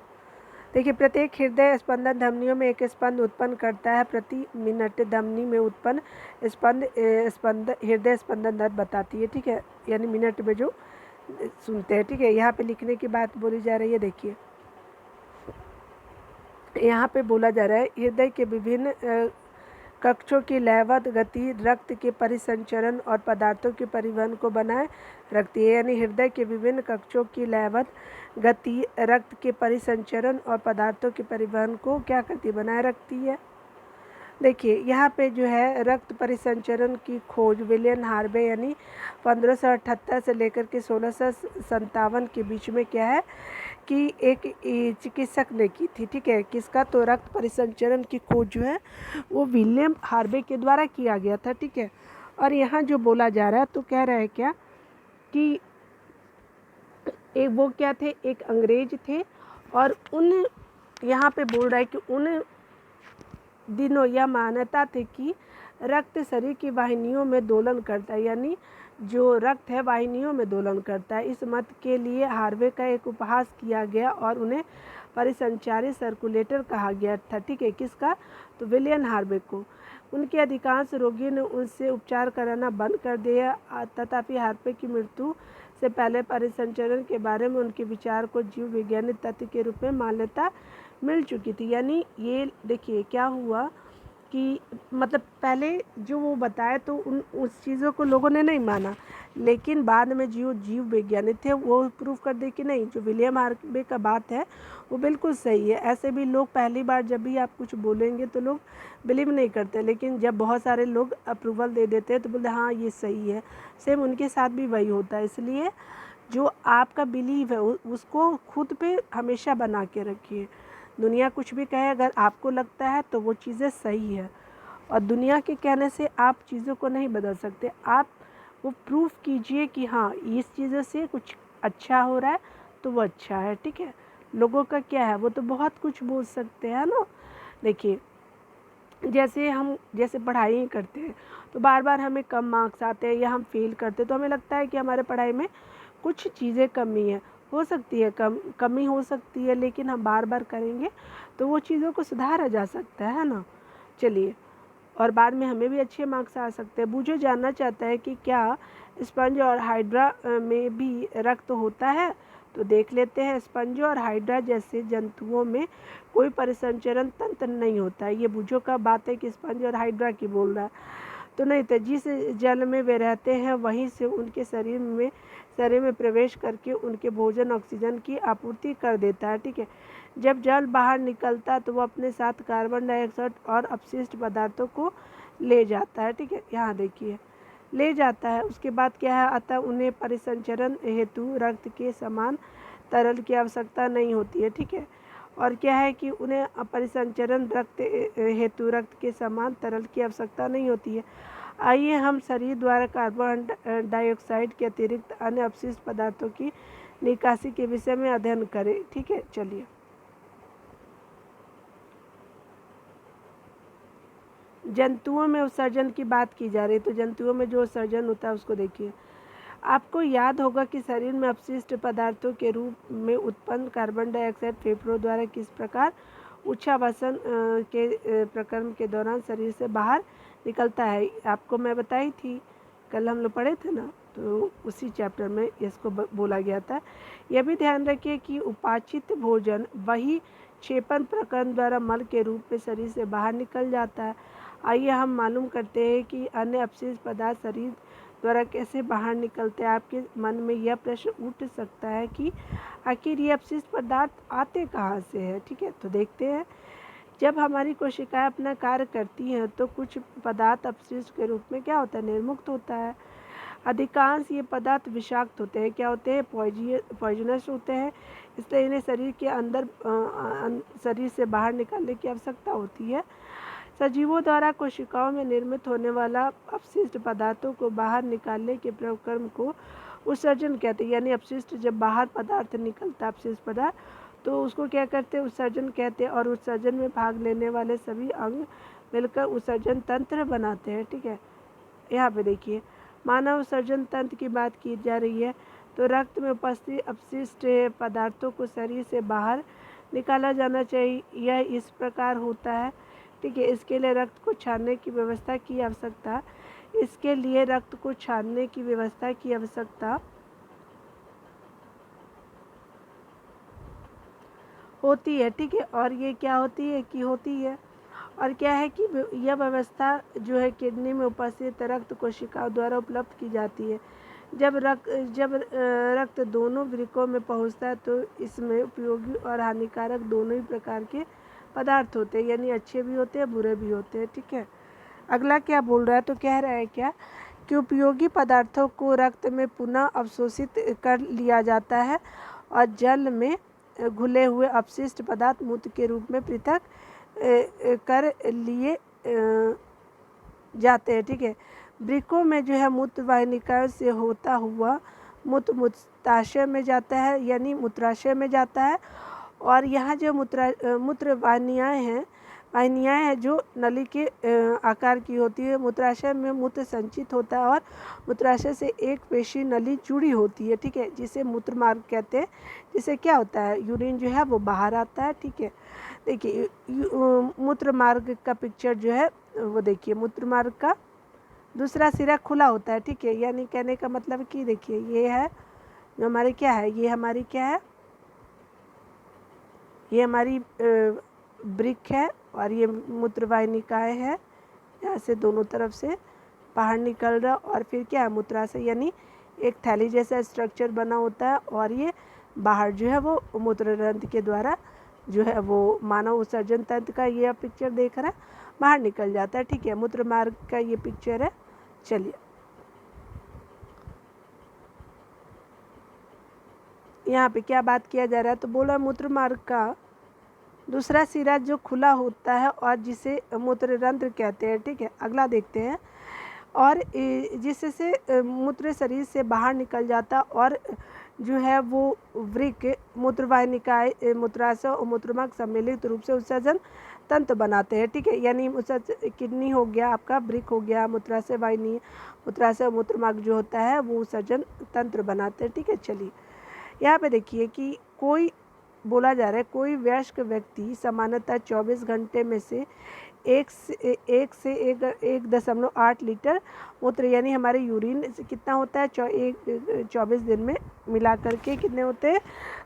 देखिए प्रत्येक हृदय स्पंदन धमनियों में एक स्पंद उत्पन्न करता है। प्रति मिनट धमनी में उत्पन्न स्पंद हृदय स्पंदन दर बताती है, ठीक है। यानी मिनट में जो सुनते हैं, ठीक है। यहाँ पे लिखने की बात बोली जा रही है। देखिए यहाँ पे बोला जा रहा है हृदय के विभिन्न कक्षों की लयबद्ध गति रक्त के परिसंचरण और पदार्थों के परिवहन को बनाए रखती है। यानी हृदय के विभिन्न कक्षों की लयबद्ध गति रक्त के परिसंचरण और पदार्थों के परिवहन को क्या करती है? बनाए रखती है। देखिए यहाँ पे जो है रक्त परिसंचरण की खोज विलियम हार्वे यानी 1578 से लेकर के 1657 के बीच में क्या है कि एक चिकित्सक ने की थी, ठीक है। किसका? तो रक्त परिसंचरण की खोज जो है वो विलियम हार्वे के द्वारा किया गया था, ठीक है। और यहाँ जो बोला जा रहा है तो कह रहा है क्या कि एक वो क्या थे, एक अंग्रेज थे, और उन यहाँ पे बोल रहा है कि उन दिनों यह मान्यता थी कि रक्त शरीर की वाहिनियों में दोलन करता है, यानी जो रक्त है वाहिनियों में दोलन करता है। इस मत के लिए हार्वे का एक उपहास किया गया और उन्हें परिसंचारी सर्कुलेटर कहा गया था, ठीक है। किसका? तो विलियम हार्वे को। उनके अधिकांश रोगियों ने उनसे उपचार कराना बंद कर दिया। तथापि हार्वे की मृत्यु से पहले परिसंचरण के बारे में उनके विचार को जीव वैज्ञानिक तथ्य के रूप में मान्यता मिल चुकी थी। यानी ये देखिए क्या हुआ कि मतलब पहले जो वो बताए तो उस चीज़ों को लोगों ने नहीं माना, लेकिन बाद में जो जीव वैज्ञानिक थे वो प्रूव कर दे कि नहीं, जो विलियम हार्वे का बात है वो बिल्कुल सही है। ऐसे भी लोग पहली बार जब भी आप कुछ बोलेंगे तो लोग बिलीव नहीं करते, लेकिन जब बहुत सारे लोग अप्रूवल दे देते हैं तो बोलते हाँ ये सही है। सेम उनके साथ भी वही होता है। इसलिए जो आपका बिलीव है उसको खुद पे हमेशा बना के रखिए। दुनिया कुछ भी कहे, अगर आपको लगता है तो वो चीज़ें सही है, और दुनिया के कहने से आप चीज़ों को नहीं बदल सकते। आप वो प्रूफ कीजिए कि हाँ इस चीज़ों से कुछ अच्छा हो रहा है तो वो अच्छा है, ठीक है। लोगों का क्या है, वो तो बहुत कुछ बोल सकते हैं ना। देखिए जैसे पढ़ाई करते हैं तो बार बार हमें कम मार्क्स आते हैं या हम फेल करते हैं तो हमें लगता है कि हमारे पढ़ाई में कुछ चीज़ें कमी है, हो सकती है कमी हो सकती है, लेकिन हम बार बार करेंगे तो वो चीज़ों को सुधारा जा सकता है ना। चलिए, और बाद में हमें भी अच्छे मार्क्स आ सकते हैं। बूझो जानना चाहता है कि क्या स्पंज और हाइड्रा में भी रक्त होता है, तो देख लेते हैं। स्पंज और हाइड्रा जैसे जंतुओं में कोई परिसंचरण तंत्र नहीं होता है। ये बूझो का बात है कि स्पंज और हाइड्रा की बोल रहा है, तो नहीं तो जिस जल में वे रहते हैं वहीं से उनके शरीर में प्रवेश करके उनके भोजन ऑक्सीजन की आपूर्ति कर देता है, ठीक है। जब जल बाहर निकलता है तो वो अपने साथ कार्बन डाइऑक्साइड और अपशिष्ट पदार्थों को ले जाता है, ठीक है। यहाँ देखिए ले जाता है। उसके बाद क्या है, अतः उन्हें परिसंचरण हेतु रक्त के समान तरल की आवश्यकता नहीं होती है, ठीक है। और क्या है कि उन्हें परिसंचरण रक्त हेतु रक्त के समान तरल की आवश्यकता नहीं होती है। आइए हम शरीर द्वारा कार्बन डाइऑक्साइड के अतिरिक्त अन्य अपशिष्ट पदार्थों की निकासी के विषय में अध्ययन करें, ठीक है। चलिए, जंतुओं में उत्सर्जन की बात की जा रही है, तो जंतुओं में जो उत्सर्जन होता है उसको देखिए। आपको याद होगा कि शरीर में अपशिष्ट पदार्थों के रूप में उत्पन्न कार्बन डाइऑक्साइड फेफड़ों द्वारा किस प्रकार उच्छ्वासन के प्रक्रम के दौरान शरीर से बाहर निकलता है। आपको मैं बताई थी, कल हम लोग पढ़े थे ना, तो उसी चैप्टर में इसको बोला गया था। यह भी ध्यान रखिए कि उपाचित भोजन वही क्षेपण प्रक्रम द्वारा मल के रूप में शरीर से बाहर निकल जाता है। आइए हम मालूम करते हैं कि अन्य अपशिष्ट पदार्थ शरीर द्वारा कैसे बाहर निकलते हैं। आपके मन में यह प्रश्न उठ सकता है कि आखिर ये अपशिष्ट पदार्थ आते कहाँ से हैं, ठीक है। तो देखते हैं, जब हमारी कोशिकाएं अपना कार्य करती हैं तो कुछ पदार्थ अपशिष्ट के रूप में क्या होता है, निर्मुक्त होता है। अधिकांश ये पदार्थ विषाक्त होते हैं, क्या होते हैं, पॉइजनस होते हैं। इसलिए इन्हें शरीर के अंदर शरीर से बाहर निकालने की आवश्यकता होती है। सजीवों द्वारा कोशिकाओं में निर्मित होने वाला अपशिष्ट पदार्थों को बाहर निकालने के प्रक्रम को उत्सर्जन कहते हैं। यानी अपशिष्ट जब बाहर पदार्थ निकलता है, अपशिष्ट पदार्थ, तो उसको क्या करते हैं, उत्सर्जन कहते हैं। और उत्सर्जन में भाग लेने वाले सभी अंग मिलकर उत्सर्जन तंत्र बनाते हैं, ठीक है। यहाँ पे देखिए, मानव उत्सर्जन तंत्र की बात की जा रही है, तो रक्त में उपस्थित अपशिष्ट पदार्थों को शरीर से बाहर निकाला जाना चाहिए। यह इस प्रकार होता है, ठीक है। इसके लिए रक्त को छानने की व्यवस्था की आवश्यकता होती है, ठीक है। और ये क्या होती है और क्या है कि यह व्यवस्था जो है किडनी में उपस्थित रक्त कोशिकाओं द्वारा उपलब्ध की जाती है। जब रक्त दोनों वृक्कों में पहुंचता है तो इसमें उपयोगी और हानिकारक दोनों ही प्रकार के पदार्थ होते हैं, यानी अच्छे भी होते हैं बुरे भी होते हैं, ठीक है। अगला क्या बोल रहा है, तो कह रहा है क्या कि उपयोगी पदार्थों को रक्त में पुनः अवशोषित कर लिया जाता है और जल में घुले हुए अपशिष्ट पदार्थ मूत्र के रूप में पृथक कर लिए जाते हैं, ठीक है। वृक्कों में जो है मूत्र वाहिनिकाओं से होता हुआ मूत्र मूत्राशय में जाता है, यानी मूत्राशय में जाता है। और यहाँ जो मूत्र वाहिनियाँ हैं जो नली के आकार की होती है। मूत्राशय में मूत्र संचित होता है और मूत्राशय से एक पेशी नली जुड़ी होती है, ठीक है, जिसे मूत्र मार्ग कहते हैं। जिससे क्या होता है, यूरिन जो है वो बाहर आता है, ठीक है। देखिए मूत्र मार्ग का पिक्चर जो है वो देखिए, मूत्र मार्ग का दूसरा सिरा खुला होता है, ठीक है। यानी कहने का मतलब कि देखिए ये है जो हमारी क्या है, ये हमारी क्या है, ये हमारी ब्रिक है और ये मूत्र वाहिनिकाएँ है। यहाँ से दोनों तरफ से बाहर निकल रहा और फिर क्या है मूत्राशय, यानी एक थैली जैसा स्ट्रक्चर बना होता है और ये बाहर जो है वो मूत्र रंध्र के द्वारा जो है वो मानव उत्सर्जन तंत्र का ये पिक्चर देख रहा है, बाहर निकल जाता है, ठीक है। मूत्र मार्ग का ये पिक्चर है। चलिए यहाँ पे क्या बात किया जा रहा है, तो बोला मूत्र मार्ग का दूसरा सिरा जो खुला होता है और जिसे मूत्र रंध्र कहते हैं, ठीक है। अगला देखते हैं, और जिससे मूत्र शरीर से बाहर निकल जाता और जो है वो वृक्क मूत्र वाहिनिकाएँ मूत्राशय और मूत्रमार्ग सम्मिलित रूप से उत्सर्जन तंत्र बनाते हैं, ठीक है। यानी किडनी हो गया आपका, वृक्क हो गया, मूत्राशय वाहिनी, मूत्राशय और मूत्रमार्ग जो होता है वो उत्सर्जन तंत्र बनाते हैं, ठीक है। चलिए यहाँ पे देखिए कि कोई बोला जा रहा है कोई वयस्क व्यक्ति सामान्यतः 24 घंटे में से 1.8 लीटर मूत्र, यानी हमारे यूरिन कितना होता है 24 दिन में मिला करके कितने होते हैं,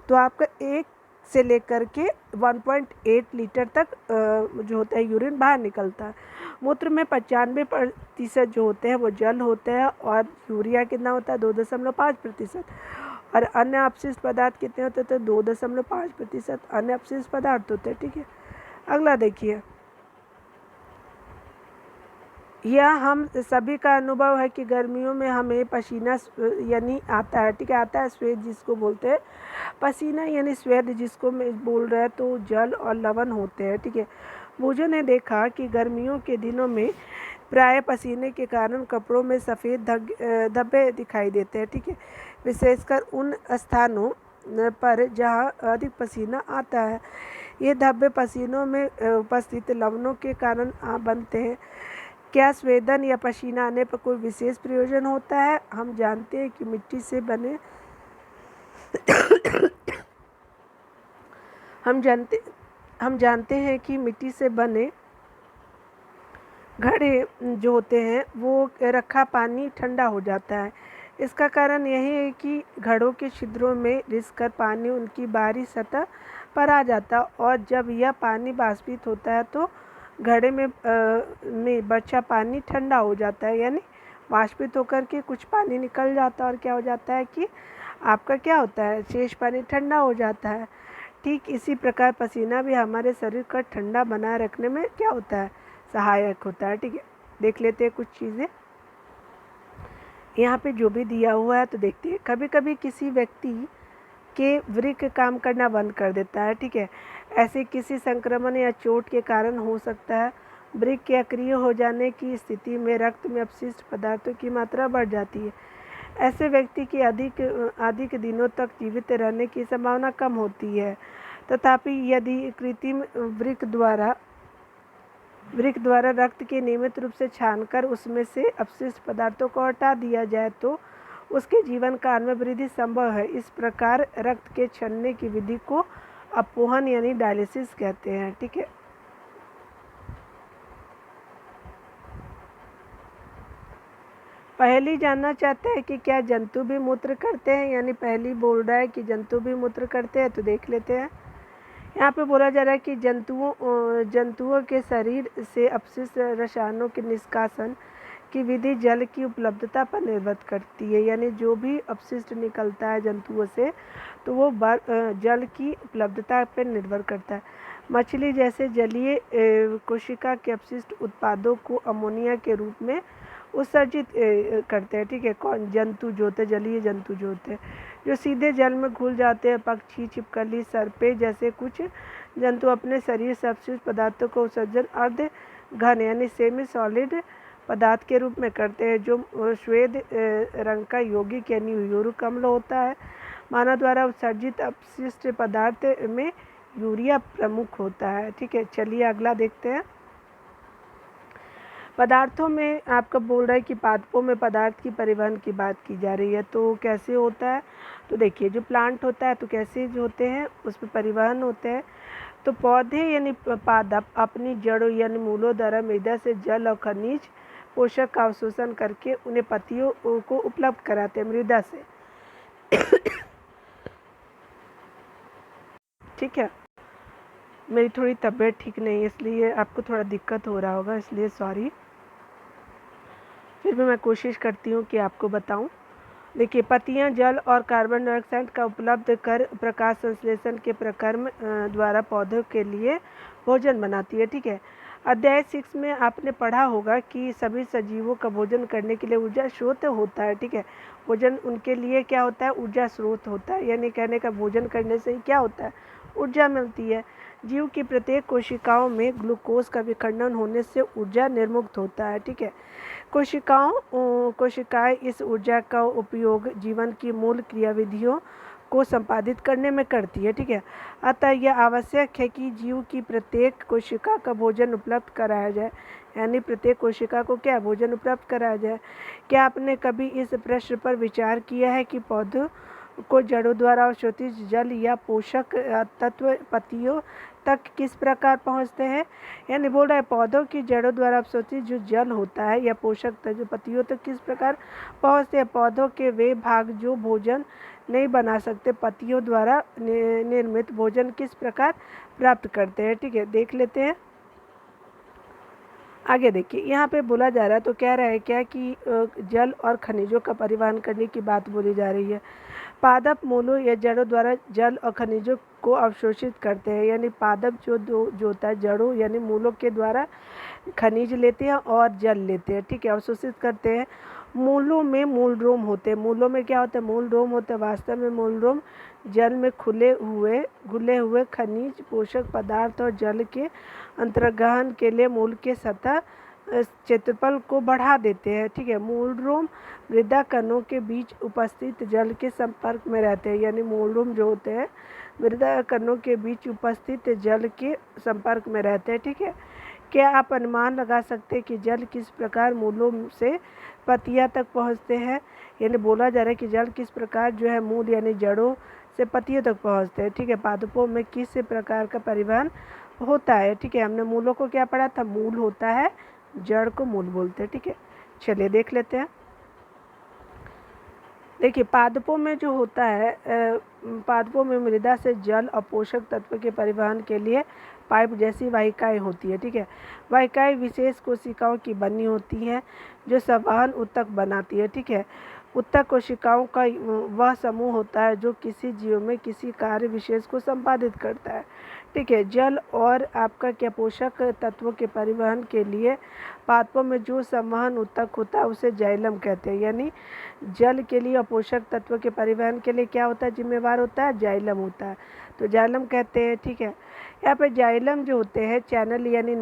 तो आपका 1 से लेकर के 1.8 लीटर तक जो होता है यूरिन बाहर निकलता है। मूत्र में 95% जो होते हैं वो जल होते हैं और यूरिया कितना होता है 2.5%। और अन्य अपशिष्ट पदार्थ कितने होते हैं, तो 2.5% अन्य अपशिष्ट पदार्थ होते हैं, ठीक है। अगला देखिए, यह हम सभी का अनुभव है कि गर्मियों में हमें पसीना यानी आता है, ठीक है, आता है स्वेद जिसको बोलते हैं। पसीना यानी स्वेद जिसको मैं बोल रहा है तो जल और लवण होते हैं, ठीक है। भोजन ने देखा कि गर्मियों के दिनों में प्राय पसीने के कारण कपड़ों में सफ़ेद धब्बे दिखाई देते हैं, ठीक है, विशेषकर उन स्थानों पर जहाँ अधिक पसीना आता है। ये धब्बे पसीनों में उपस्थित लवणों के कारण बनते हैं। क्या स्वेदन या पसीना आने पर कोई विशेष प्रयोजन होता है? हम जानते हैं कि मिट्टी से बने हम जानते हैं कि मिट्टी से बने घड़े जो होते हैं वो रखा पानी ठंडा हो जाता है। इसका कारण यही है कि घड़ों के छिद्रों में रिसकर पानी उनकी बाहरी सतह पर आ जाता और जब यह पानी बाष्पित होता है तो घड़े में बचा पानी ठंडा हो जाता है, यानी वाष्पित होकर के कुछ पानी निकल जाता है और क्या हो जाता है कि आपका क्या होता है, शेष पानी ठंडा हो जाता है। ठीक इसी प्रकार पसीना भी हमारे शरीर का ठंडा बनाए रखने में क्या होता है, सहायक होता है, ठीक है। देख लेते हैं कुछ चीज़ें यहाँ पे जो भी दिया हुआ है, तो देखते हैं। कभी कभी किसी व्यक्ति के वृक्क काम करना बंद कर देता है, ठीक है, ऐसे किसी संक्रमण या चोट के कारण हो सकता है। वृक्क अक्रिय हो जाने की स्थिति में रक्त में अपशिष्ट पदार्थों की मात्रा बढ़ जाती है। ऐसे व्यक्ति की अधिक दिनों तक जीवित रहने की संभावना कम होती है। तथापि यदि कृत्रिम वृक्क द्वारा रक्त के नियमित रूप से छानकर उसमें से अपशिष्ट पदार्थों को हटा दिया जाए तो उसके जीवन काल में वृद्धि संभव है। इस प्रकार रक्त के छानने की विधि को अपपोहन यानी डायलिसिस कहते हैं, ठीक है। पहली जानना चाहते हैं कि क्या जंतु भी मूत्र करते हैं, यानी पहली बोल रहा है कि जंतु भी मूत्र करते हैं, तो देख लेते हैं। यहाँ पे बोला जा रहा है कि जंतुओं के शरीर से अपशिष्ट रसायनों के निष्कासन की विधि जल की उपलब्धता पर निर्भर करती है, यानी जो भी अपशिष्ट निकलता है जंतुओं से तो वो जल की उपलब्धता पर निर्भर करता है। मछली जैसे जलीय कोशिका के अपशिष्ट उत्पादों को अमोनिया के रूप में उत्सर्जित करते हैं। ठीक है, कौन? जंतु जो होते हैं, जलीय जंतु जो होते हैं, जो सीधे जल में घुल जाते हैं। पक्षी, छिपकली, सरपे जैसे कुछ जंतु अपने शरीर से अपशिष्ट पदार्थों को उत्सर्जन अर्ध घन यानी सेमी सॉलिड पदार्थ के रूप में करते हैं, जो श्वेत रंग का यौगिक यानी यूरिक अम्ल होता है। मानव द्वारा उत्सर्जित अपशिष्ट पदार्थ में यूरिया प्रमुख होता है। ठीक है, चलिए अगला देखते हैं। पदार्थों में आपका बोल रहा है कि पादपों में पदार्थ की परिवहन की बात की जा रही है, तो कैसे होता है? तो देखिए, जो प्लांट होता है तो कैसे जो होते हैं उसमें परिवहन होते हैं। तो पौधे यानी पादप अपनी जड़ों यानी मूलों द्वारा मृदा से जल और खनिज पोषक का अवशोषण करके उन्हें पत्तियों को उपलब्ध कराते हैं मृदा से। ठीक है, मेरी थोड़ी तबीयत ठीक नहीं है, इसलिए आपको थोड़ा दिक्कत हो रहा होगा, इसलिए सॉरी। फिर भी मैं कोशिश करती हूँ कि आपको बताऊँ। देखिए, पत्तियाँ जल और कार्बन डाइऑक्साइड का उपलब्ध कर प्रकाश संश्लेषण के प्रक्रम द्वारा पौधों के लिए भोजन बनाती है। ठीक है, अध्याय 6 में आपने पढ़ा होगा कि सभी सजीवों का भोजन करने के लिए ऊर्जा स्रोत होता है। ठीक है, भोजन उनके लिए क्या होता है? ऊर्जा स्रोत होता है, यानी कहने का भोजन करने से ही क्या होता है? ऊर्जा मिलती है। जीव की प्रत्येक कोशिकाओं में ग्लूकोज का विखंडन होने से ऊर्जा निर्मुक्त होता है। ठीक है, कोशिकाएं इस ऊर्जा का उपयोग जीवन की मूल क्रियाविधियों को संपादित करने में करती है। ठीक है, अतः यह आवश्यक है कि जीव की प्रत्येक कोशिका का भोजन उपलब्ध कराया जाए, यानी प्रत्येक कोशिका को क्या भोजन उपलब्ध कराया जाए। क्या आपने कभी इस प्रश्न पर विचार किया है कि पौधों को जड़ों द्वारा अवशोषित जल या पोषक तत्व पत्तियों तक किस प्रकार पहुंचते हैं? यानी बोल रहा है पौधों की जड़ों द्वारा अवशोषित जो जल होता है या पोषक तत्व पत्तियों तक किस प्रकार पहुंचते हैं। पौधों के वे भाग जो भोजन नहीं बना सकते, पत्तियों द्वारा निर्मित भोजन किस प्रकार प्राप्त करते हैं। ठीक है, देख लेते हैं आगे। देखिए, यहाँ पे बोला जा रहा है, तो कह रहा है क्या कि जल और खनिजों का परिवहन करने की बात बोली जा रही है। पादप मूलों या जड़ों द्वारा जल और खनिजों को अवशोषित करते हैं, यानी पादप जो होता है जड़ों यानी मूलों के द्वारा खनिज लेते हैं और जल लेते हैं। ठीक है, अवशोषित करते हैं। मूलों में मूलरोम होते हैं। मूलों में क्या होता है? मूलरोम होते हैं। वास्तव में मूलरोम जल में घुले हुए खनिज, पोषक पदार्थ और जल के अंतर्गहन के लिए मूल के सतह क्षेत्रफल को बढ़ा देते हैं। ठीक है, मूलरोम मृदा कणों के बीच उपस्थित जल के संपर्क में रहते हैं, यानी मूलरोम जो होते हैं मृदा कणों के बीच उपस्थित जल के संपर्क में रहते हैं। ठीक है, क्या आप अनुमान लगा सकते हैं कि जल किस प्रकार मूलों से पत्तियां तक पहुंचते हैं? यानी बोला जा रहा है कि जल किस प्रकार जो है मूल यानी जड़ों से पत्तियों तक पहुंचते हैं। ठीक है, पादपों में किस प्रकार का परिवहन होता है? ठीक है, हमने मूलों को क्या पढ़ा था? मूल होता है, जड़ को मूल बोलते हैं। ठीक है, चलिए देख लेते हैं। देखिए, पादपों में जो होता है पादपों में मृदा से जल और पोषक तत्व के परिवहन के लिए पाइप जैसी वाहिकाएं होती है। ठीक है, वाहिकाएं विशेष कोशिकाओं की बनी होती हैं जो संवहन ऊतक बनाती है। ठीक है, ऊतक कोशिकाओं का वह समूह होता है जो किसी जीव में किसी कार्य विशेष को संपादित करता है। ठीक है, जल और आपका क्या पोषक तत्वों के परिवहन के लिए पादपों में जो संवहन ऊतक होता है उसे जाइलम कहते हैं। यानी जल के लिए और पोषक तत्व के परिवहन के लिए क्या होता है? जिम्मेवार होता है जाइलम होता है, तो जाइलम कहते हैं। ठीक है, यहाँ पे जाइलम जो होते हैं चैनल यानी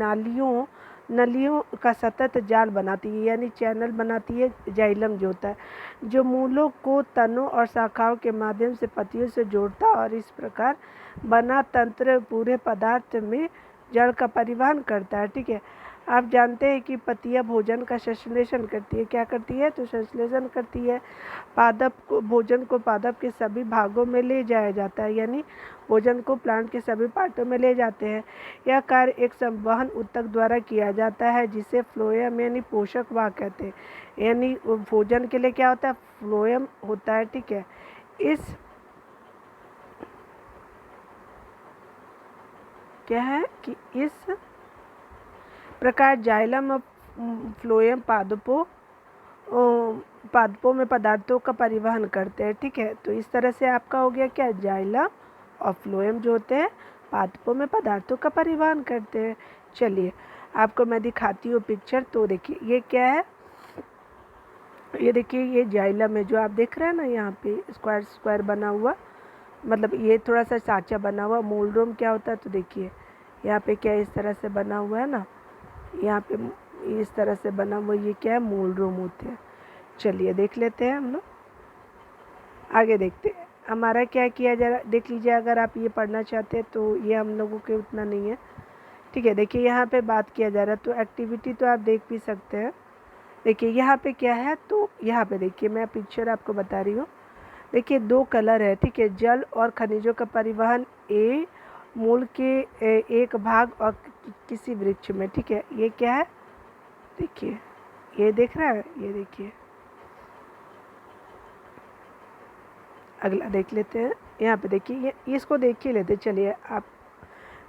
नलियों का सतत जाल बनाती है, यानी चैनल बनाती है जाइलम जो होता है, जो मूलों को तनों और शाखाओं के माध्यम से पत्तियों से जोड़ता है और इस प्रकार बना तंत्र पूरे पदार्थ में जल का परिवहन करता है। ठीक है, आप जानते हैं कि पत्तियां भोजन का संश्लेषण करती है। क्या करती है? तो संश्लेषण करती है। भोजन को पादप के सभी भागों में ले जाया जाता है, यानी भोजन को प्लांट के सभी पार्टों में ले जाते हैं। यह कार्य एक संवहन ऊतक द्वारा किया जाता है जिसे फ्लोएम यानी पोषक वाहक कहते हैं। यानी भोजन के लिए क्या होता है? फ्लोएम होता है। ठीक है, इस क्या है कि इस प्रकार जाइलम और फ्लोएम पादपों में पदार्थों का परिवहन करते हैं। ठीक है, तो इस तरह से आपका हो गया क्या? जाइलम और फ्लोएम जो होते हैं पादपों में पदार्थों का परिवहन करते हैं। चलिए आपको मैं दिखाती हूँ पिक्चर। तो देखिए ये क्या है, ये देखिए ये जाइलम है जो आप देख रहे हैं ना, यहाँ पे स्क्वायर स्क्वायर बना हुआ, मतलब ये थोड़ा सा सांचा बना हुआ। मूलरोम क्या होता है, तो देखिए यहाँ पे क्या इस तरह से बना हुआ है ना, यहाँ पे इस तरह से बना हुआ, ये क्या है, मूलरोम होते हैं। चलिए देख लेते हैं हम लोग, आगे देखते हैं हमारा क्या किया जा रहा है। देख लीजिए अगर आप ये पढ़ना चाहते हैं तो ये हम लोगों के उतना नहीं है, ठीक है। देखिए यहाँ पे बात किया जा रहा है, तो एक्टिविटी तो आप देख भी सकते हैं। देखिए यहाँ पे क्या है, तो यहाँ पे देखिए मैं पिक्चर आपको बता रही हूँ। देखिए दो कलर है, ठीक है, जल और खनिजों का परिवहन ए मूल के एक भाग और किसी वृक्ष में, ठीक है। ये क्या है, देखिए ये देख रहा है, ये देखिए अगला देख लेते हैं। यहाँ पे देखिए ये इसको देख ही लेते, चलिए आप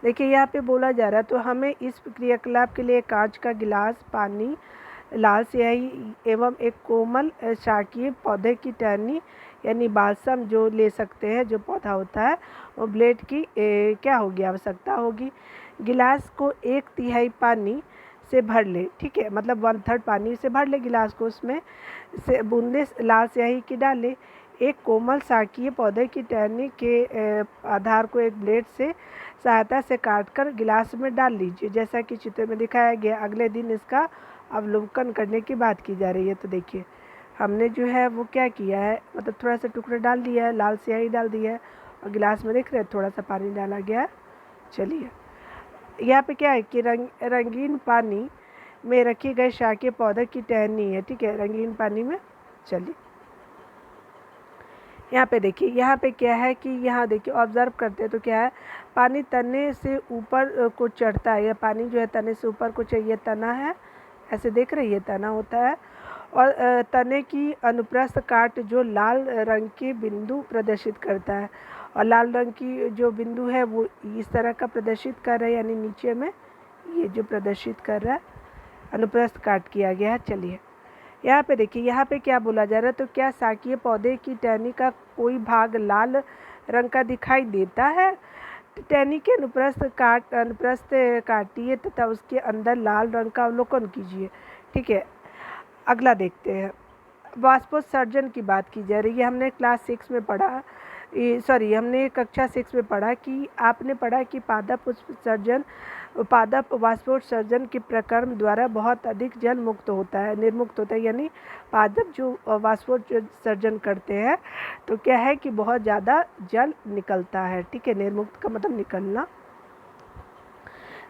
देखिए यहाँ पे बोला जा रहा है, तो हमें इस क्रियाकलाप के लिए कांच का गिलास, पानी, लाल स्याही एवं एक कोमल शाकीय पौधे की टहनी यानी बालसम जो ले सकते हैं, जो पौधा होता है, और ब्लेड की क्या होगी, आवश्यकता होगी। गिलास को 1/3 पानी से भर ले, ठीक है, मतलब 1/3 पानी से भर ले गिलास को, उसमें से बूंदे लाल स्याही की डाले। एक कोमल शाकीय पौधे की टहनी के आधार को एक ब्लेड से सहायता से काटकर गिलास में डाल लीजिए, जैसा कि चित्र में दिखाया गया। अगले दिन इसका अवलोकन करने की बात की जा रही है। तो देखिए हमने जो है वो क्या किया है, मतलब थोड़ा सा टुकड़ा डाल दिया है, लाल स्याही डाल दिया है, और गिलास में देख रहे हैं थोड़ा सा पानी डाला गया है। चलिए यहाँ पे क्या है कि रंगीन पानी में रखी गई शाकीय पौधे की टहनी है, ठीक है, रंगीन पानी में। चलिए यहाँ पे देखिए, यहाँ पे क्या है कि यहाँ देखिए ऑब्जर्व करते हैं तो क्या है, पानी तने से ऊपर को चढ़ता है, या पानी जो है तने से ऊपर को चाहिए, तना है, ऐसे देख रहे हैं, तना होता है। और तने की अनुप्रस्थ काट जो लाल रंग के बिंदु प्रदर्शित करता है, और लाल रंग की जो बिंदु है वो इस तरह का प्रदर्शित कर रहा है, यानी नीचे में ये जो प्रदर्शित कर रहा है, अनुप्रस्थ काट किया गया है। चलिए यहाँ पे देखिए, यहाँ पे क्या बोला जा रहा है, तो क्या शाकीय पौधे की टहनी का कोई भाग लाल रंग का दिखाई देता है। टहनी के अनुप्रस्थ काटिए तथा उसके अंदर लाल रंग का अवलोकन कीजिए, ठीक है। अगला देखते हैं, वाष्पोत्सर्जन की बात की जा रही है। हमने क्लास 6 में पढ़ा, हमने कक्षा 6 में पढ़ा कि आपने पढ़ा कि पादप वाष्पोत्सर्जन के प्रक्रम द्वारा बहुत अधिक जल मुक्त होता है, निर्मुक्त होता है, यानी पादप जो वाष्पोत्सर्जन करते हैं तो क्या है कि बहुत ज़्यादा जल निकलता है, ठीक है, निर्मुक्त का मतलब निकलना।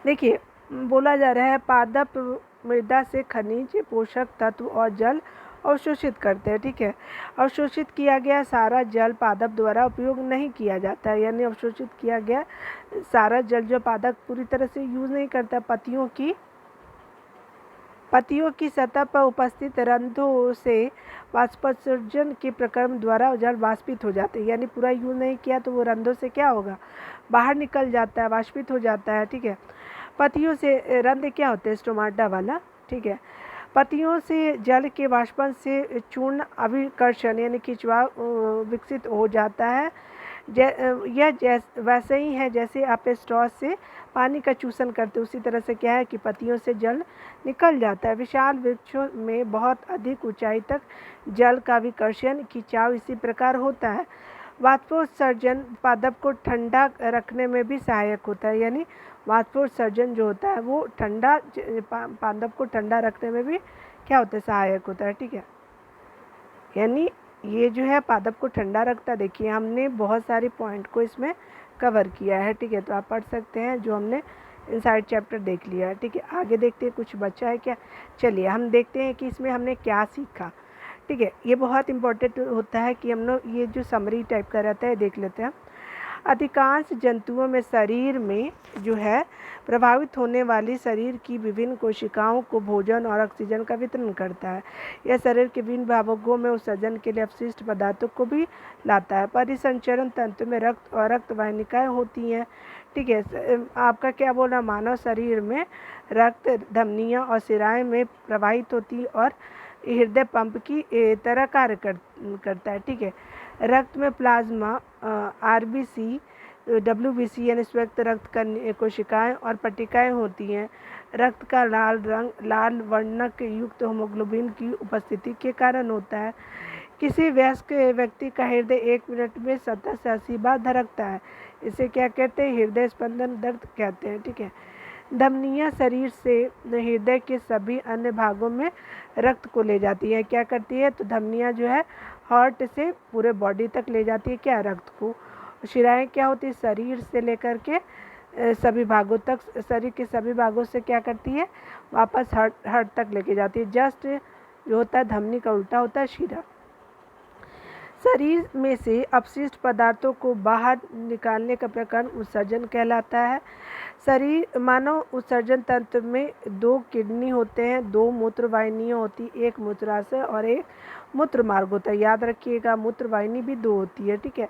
देखिए बोला जा रहा है पादप मृदा से खनिज, पोषक तत्व और जल अवशोषित करते हैं, ठीक है। अवशोषित किया गया सारा जल पादप द्वारा उपयोग नहीं किया जाता है, यानी अवशोषित किया गया सारा जल जो पादप पूरी तरह से यूज़ नहीं करता। पत्तियों की सतह पर उपस्थित रंध्रों से वाष्पोत्सर्जन के प्रक्रम द्वारा जल वाष्पित हो जाते हैं, यानी पूरा यूज़ नहीं किया तो वो रंध्रों से क्या होगा, बाहर निकल जाता है, वाष्पित हो जाता है, ठीक है। पत्तियों से रंध्र क्या होते हैं, स्टोमाटा वाला, ठीक है। पत्तियों से जल के वाष्पन से चूर्ण अभिकर्षण यानी खिंचवाव विकसित हो जाता है। यह वैसे ही है जैसे आप स्ट्रॉ से पानी का चूसन करते, उसी तरह से क्या है कि पत्तियों से जल निकल जाता है। विशाल वृक्षों में बहुत अधिक ऊंचाई तक जल का विकर्षण खिंचाव इसी प्रकार होता है। वाष्पोत्सर्जन पादप को ठंडा रखने में भी सहायक होता है, यानी वाष्पोत्सर्जन जो होता है वो ठंडा पादप को ठंडा रखने में भी क्या होता है, सहायक होता है, ठीक है। यानी ये जो है पादप को ठंडा रखता है। देखिए हमने बहुत सारे पॉइंट को इसमें कवर किया है, ठीक है, तो आप पढ़ सकते हैं जो हमने इनसाइड चैप्टर देख लिया है, ठीक है। आगे देखते हैं कुछ बचा है क्या। चलिए हम देखते हैं कि इसमें हमने क्या सीखा, ठीक है। ये बहुत इंपॉर्टेंट होता है कि हम लोग ये जो समरी टाइप का रहता है देख लेते हैं। अधिकांश जंतुओं में शरीर में जो है प्रभावित होने वाली शरीर की विभिन्न कोशिकाओं को भोजन और ऑक्सीजन का वितरण करता है। यह शरीर के विभिन्न भागों में उत्सर्जन के लिए अपशिष्ट पदार्थों को भी लाता है। परिसंचरण तंत्र में रक्त और रक्त वाहिनिकाएँ होती हैं, ठीक है। आपका क्या बोलना, मानव शरीर में रक्त धमनियाँ और शिराएँ में प्रवाहित होती और हृदय पंप की तरह कार्य करता है, ठीक है। रक्त में प्लाज्मा, आरबीसी WBC यानी श्वेत रक्त कोशिकाएं और पट्टिकाएं होती हैं। रक्त का लाल वर्णक युक्त हीमोग्लोबिन की उपस्थिति के कारण होता है। किसी वयस्क व्यक्ति का हृदय 1 मिनट में 70 से 80 बार धड़कता है। इसे क्या कहते हैं? हृदय स्पंदन दर्द कहते हैं। ठीक है। धमनियाँ शरीर से हृदय के सभी अन्य भागों में रक्त को ले जाती है। क्या करती है? तो धमनियाँ जो है हार्ट से पूरे बॉडी तक ले जाती है क्या? रक्त को। शिराएँ क्या होती है? शरीर से लेकर के सभी भागों तक, शरीर के सभी भागों से क्या करती है? वापस हार्ट तक लेके जाती है। जस्ट जो होता है धमनी का उल्टा होता है शिरा। शरीर में से अपशिष्ट पदार्थों को बाहर निकालने का प्रक्रिया उत्सर्जन कहलाता है। शरीर मानव उत्सर्जन तंत्र में 2 किडनी होते हैं, 2 मूत्रवाहिनियाँ होती, एक मूत्राशय और एक मूत्र मार्ग होता है। याद रखिएगा, मूत्रवाहिनी भी 2 होती है। ठीक है।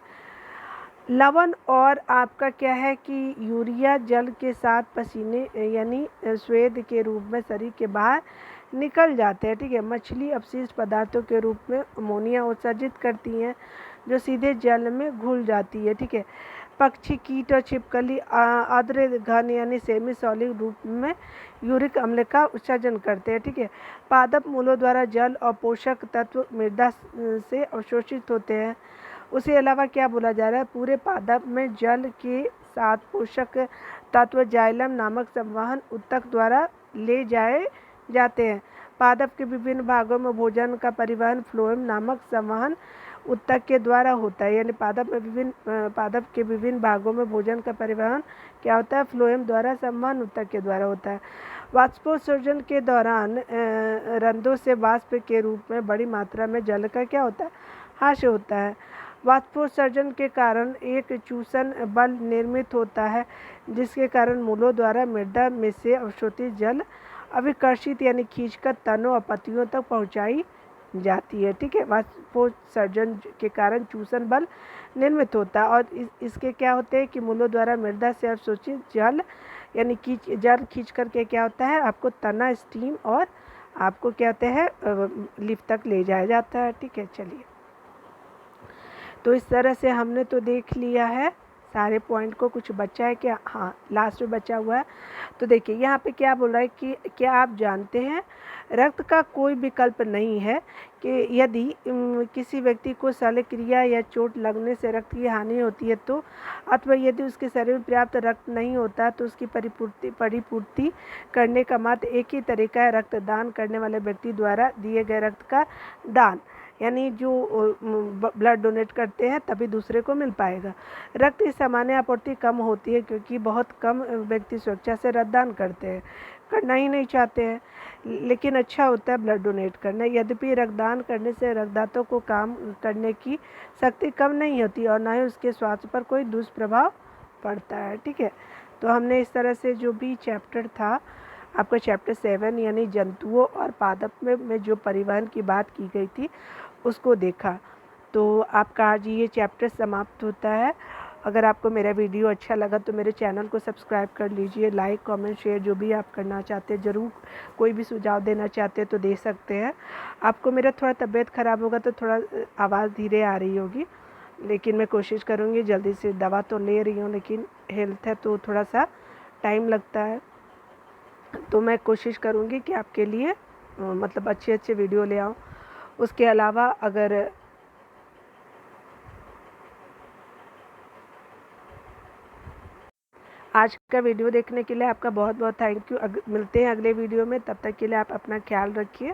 लवण और आपका क्या है कि यूरिया जल के साथ पसीने यानी स्वेद के रूप में शरीर के बाहर निकल जाते हैं। ठीक है। मछली अपशिष्ट पदार्थों के रूप में अमोनिया उत्सर्जित करती हैं जो सीधे जल में घुल जाती है। ठीक है। पक्षी, कीट और छिपकली आर्द्र घन यानी सेमी सॉलिड रूप में यूरिक अम्ल का उत्सर्जन करते हैं। ठीक है। पादप मूलों द्वारा जल और पोषक तत्व मृदा से अवशोषित होते हैं। उसके अलावा क्या बोला जा रहा है? पूरे पादप में जल के साथ पोषक तत्व जाइलम नामक संवहन ऊतक द्वारा ले जाए जाते हैं। पादप के विभिन्न भागों में भोजन का परिवहन फ्लोएम नामक संवहन ऊतक के द्वारा होता है। यानी पादप के विभिन्न भागों में भोजन का परिवहन क्या होता है? फ्लोएम द्वारा संवहन ऊतक के द्वारा होता है। वाष्पोत्सर्जन के दौरान रंध्रों से वाष्प के रूप में बड़ी मात्रा में जल का क्या होता है? ह्रास होता है। वाष्पोत्सर्जन के कारण एक चूसन बल निर्मित होता है जिसके कारण मूलों द्वारा मृदा में से अवशोषित जल अविकर्षित यानी खींचकर तनों और पत्तियों तक पहुंचाई जाती है। ठीक है। वाष्पोत्सर्जन के कारण चूसन बल निर्मित होता है और इसके क्या होते हैं कि मूलों द्वारा मृदा से अवशोषित जल यानी जल खींच करके क्या होता है? आपको तना, स्टीम और आपको क्या होते हैं? लीफ तक ले जाया जाता है। ठीक है। चलिए, तो इस तरह से हमने तो देख लिया है सारे पॉइंट को। कुछ बचा है क्या? हाँ, लास्ट में बचा हुआ है। तो देखिए यहाँ पे क्या बोल रहा है कि क्या आप जानते हैं रक्त का कोई विकल्प नहीं है कि यदि किसी व्यक्ति को शल्यक्रिया या चोट लगने से रक्त की हानि होती है तो अथवा यदि उसके शरीर में पर्याप्त रक्त नहीं होता तो उसकी परिपूर्ति करने का मात्र एक ही तरीका है रक्तदान करने वाले व्यक्ति द्वारा दिए गए रक्त का दान। यानी जो ब्लड डोनेट करते हैं तभी दूसरे को मिल पाएगा। रक्त की सामान्य आपूर्ति कम होती है क्योंकि बहुत कम व्यक्ति स्वेच्छा से रक्तदान करते हैं, करना ही नहीं चाहते हैं, लेकिन अच्छा होता है ब्लड डोनेट करना। यद्यपि रक्तदान करने से रक्तदाताओं को काम करने की शक्ति कम नहीं होती और न ही उसके स्वास्थ्य पर कोई दुष्प्रभाव पड़ता है। ठीक है। तो हमने इस तरह से जो भी चैप्टर था आपका चैप्टर 7 यानी जंतुओं और पादप में जो परिवहन की बात की गई थी उसको देखा। तो आपका आज ये चैप्टर समाप्त होता है। अगर आपको मेरा वीडियो अच्छा लगा तो मेरे चैनल को सब्सक्राइब कर लीजिए। लाइक, कमेंट, शेयर जो भी आप करना चाहते हैं ज़रूर। कोई भी सुझाव देना चाहते हैं तो दे सकते हैं। आपको मेरा थोड़ा तबीयत ख़राब होगा तो थोड़ा आवाज़ धीरे आ रही होगी, लेकिन मैं कोशिश करूँगी जल्दी से। दवा तो ले रही हूँ लेकिन हेल्थ है तो थोड़ा सा टाइम लगता है। तो मैं कोशिश करूँगी कि आपके लिए मतलब अच्छे वीडियो ले आऊँ। उसके अलावा अगर आज का वीडियो देखने के लिए आपका बहुत बहुत थैंक यू। मिलते हैं अगले वीडियो में, तब तक के लिए आप अपना ख्याल रखिए।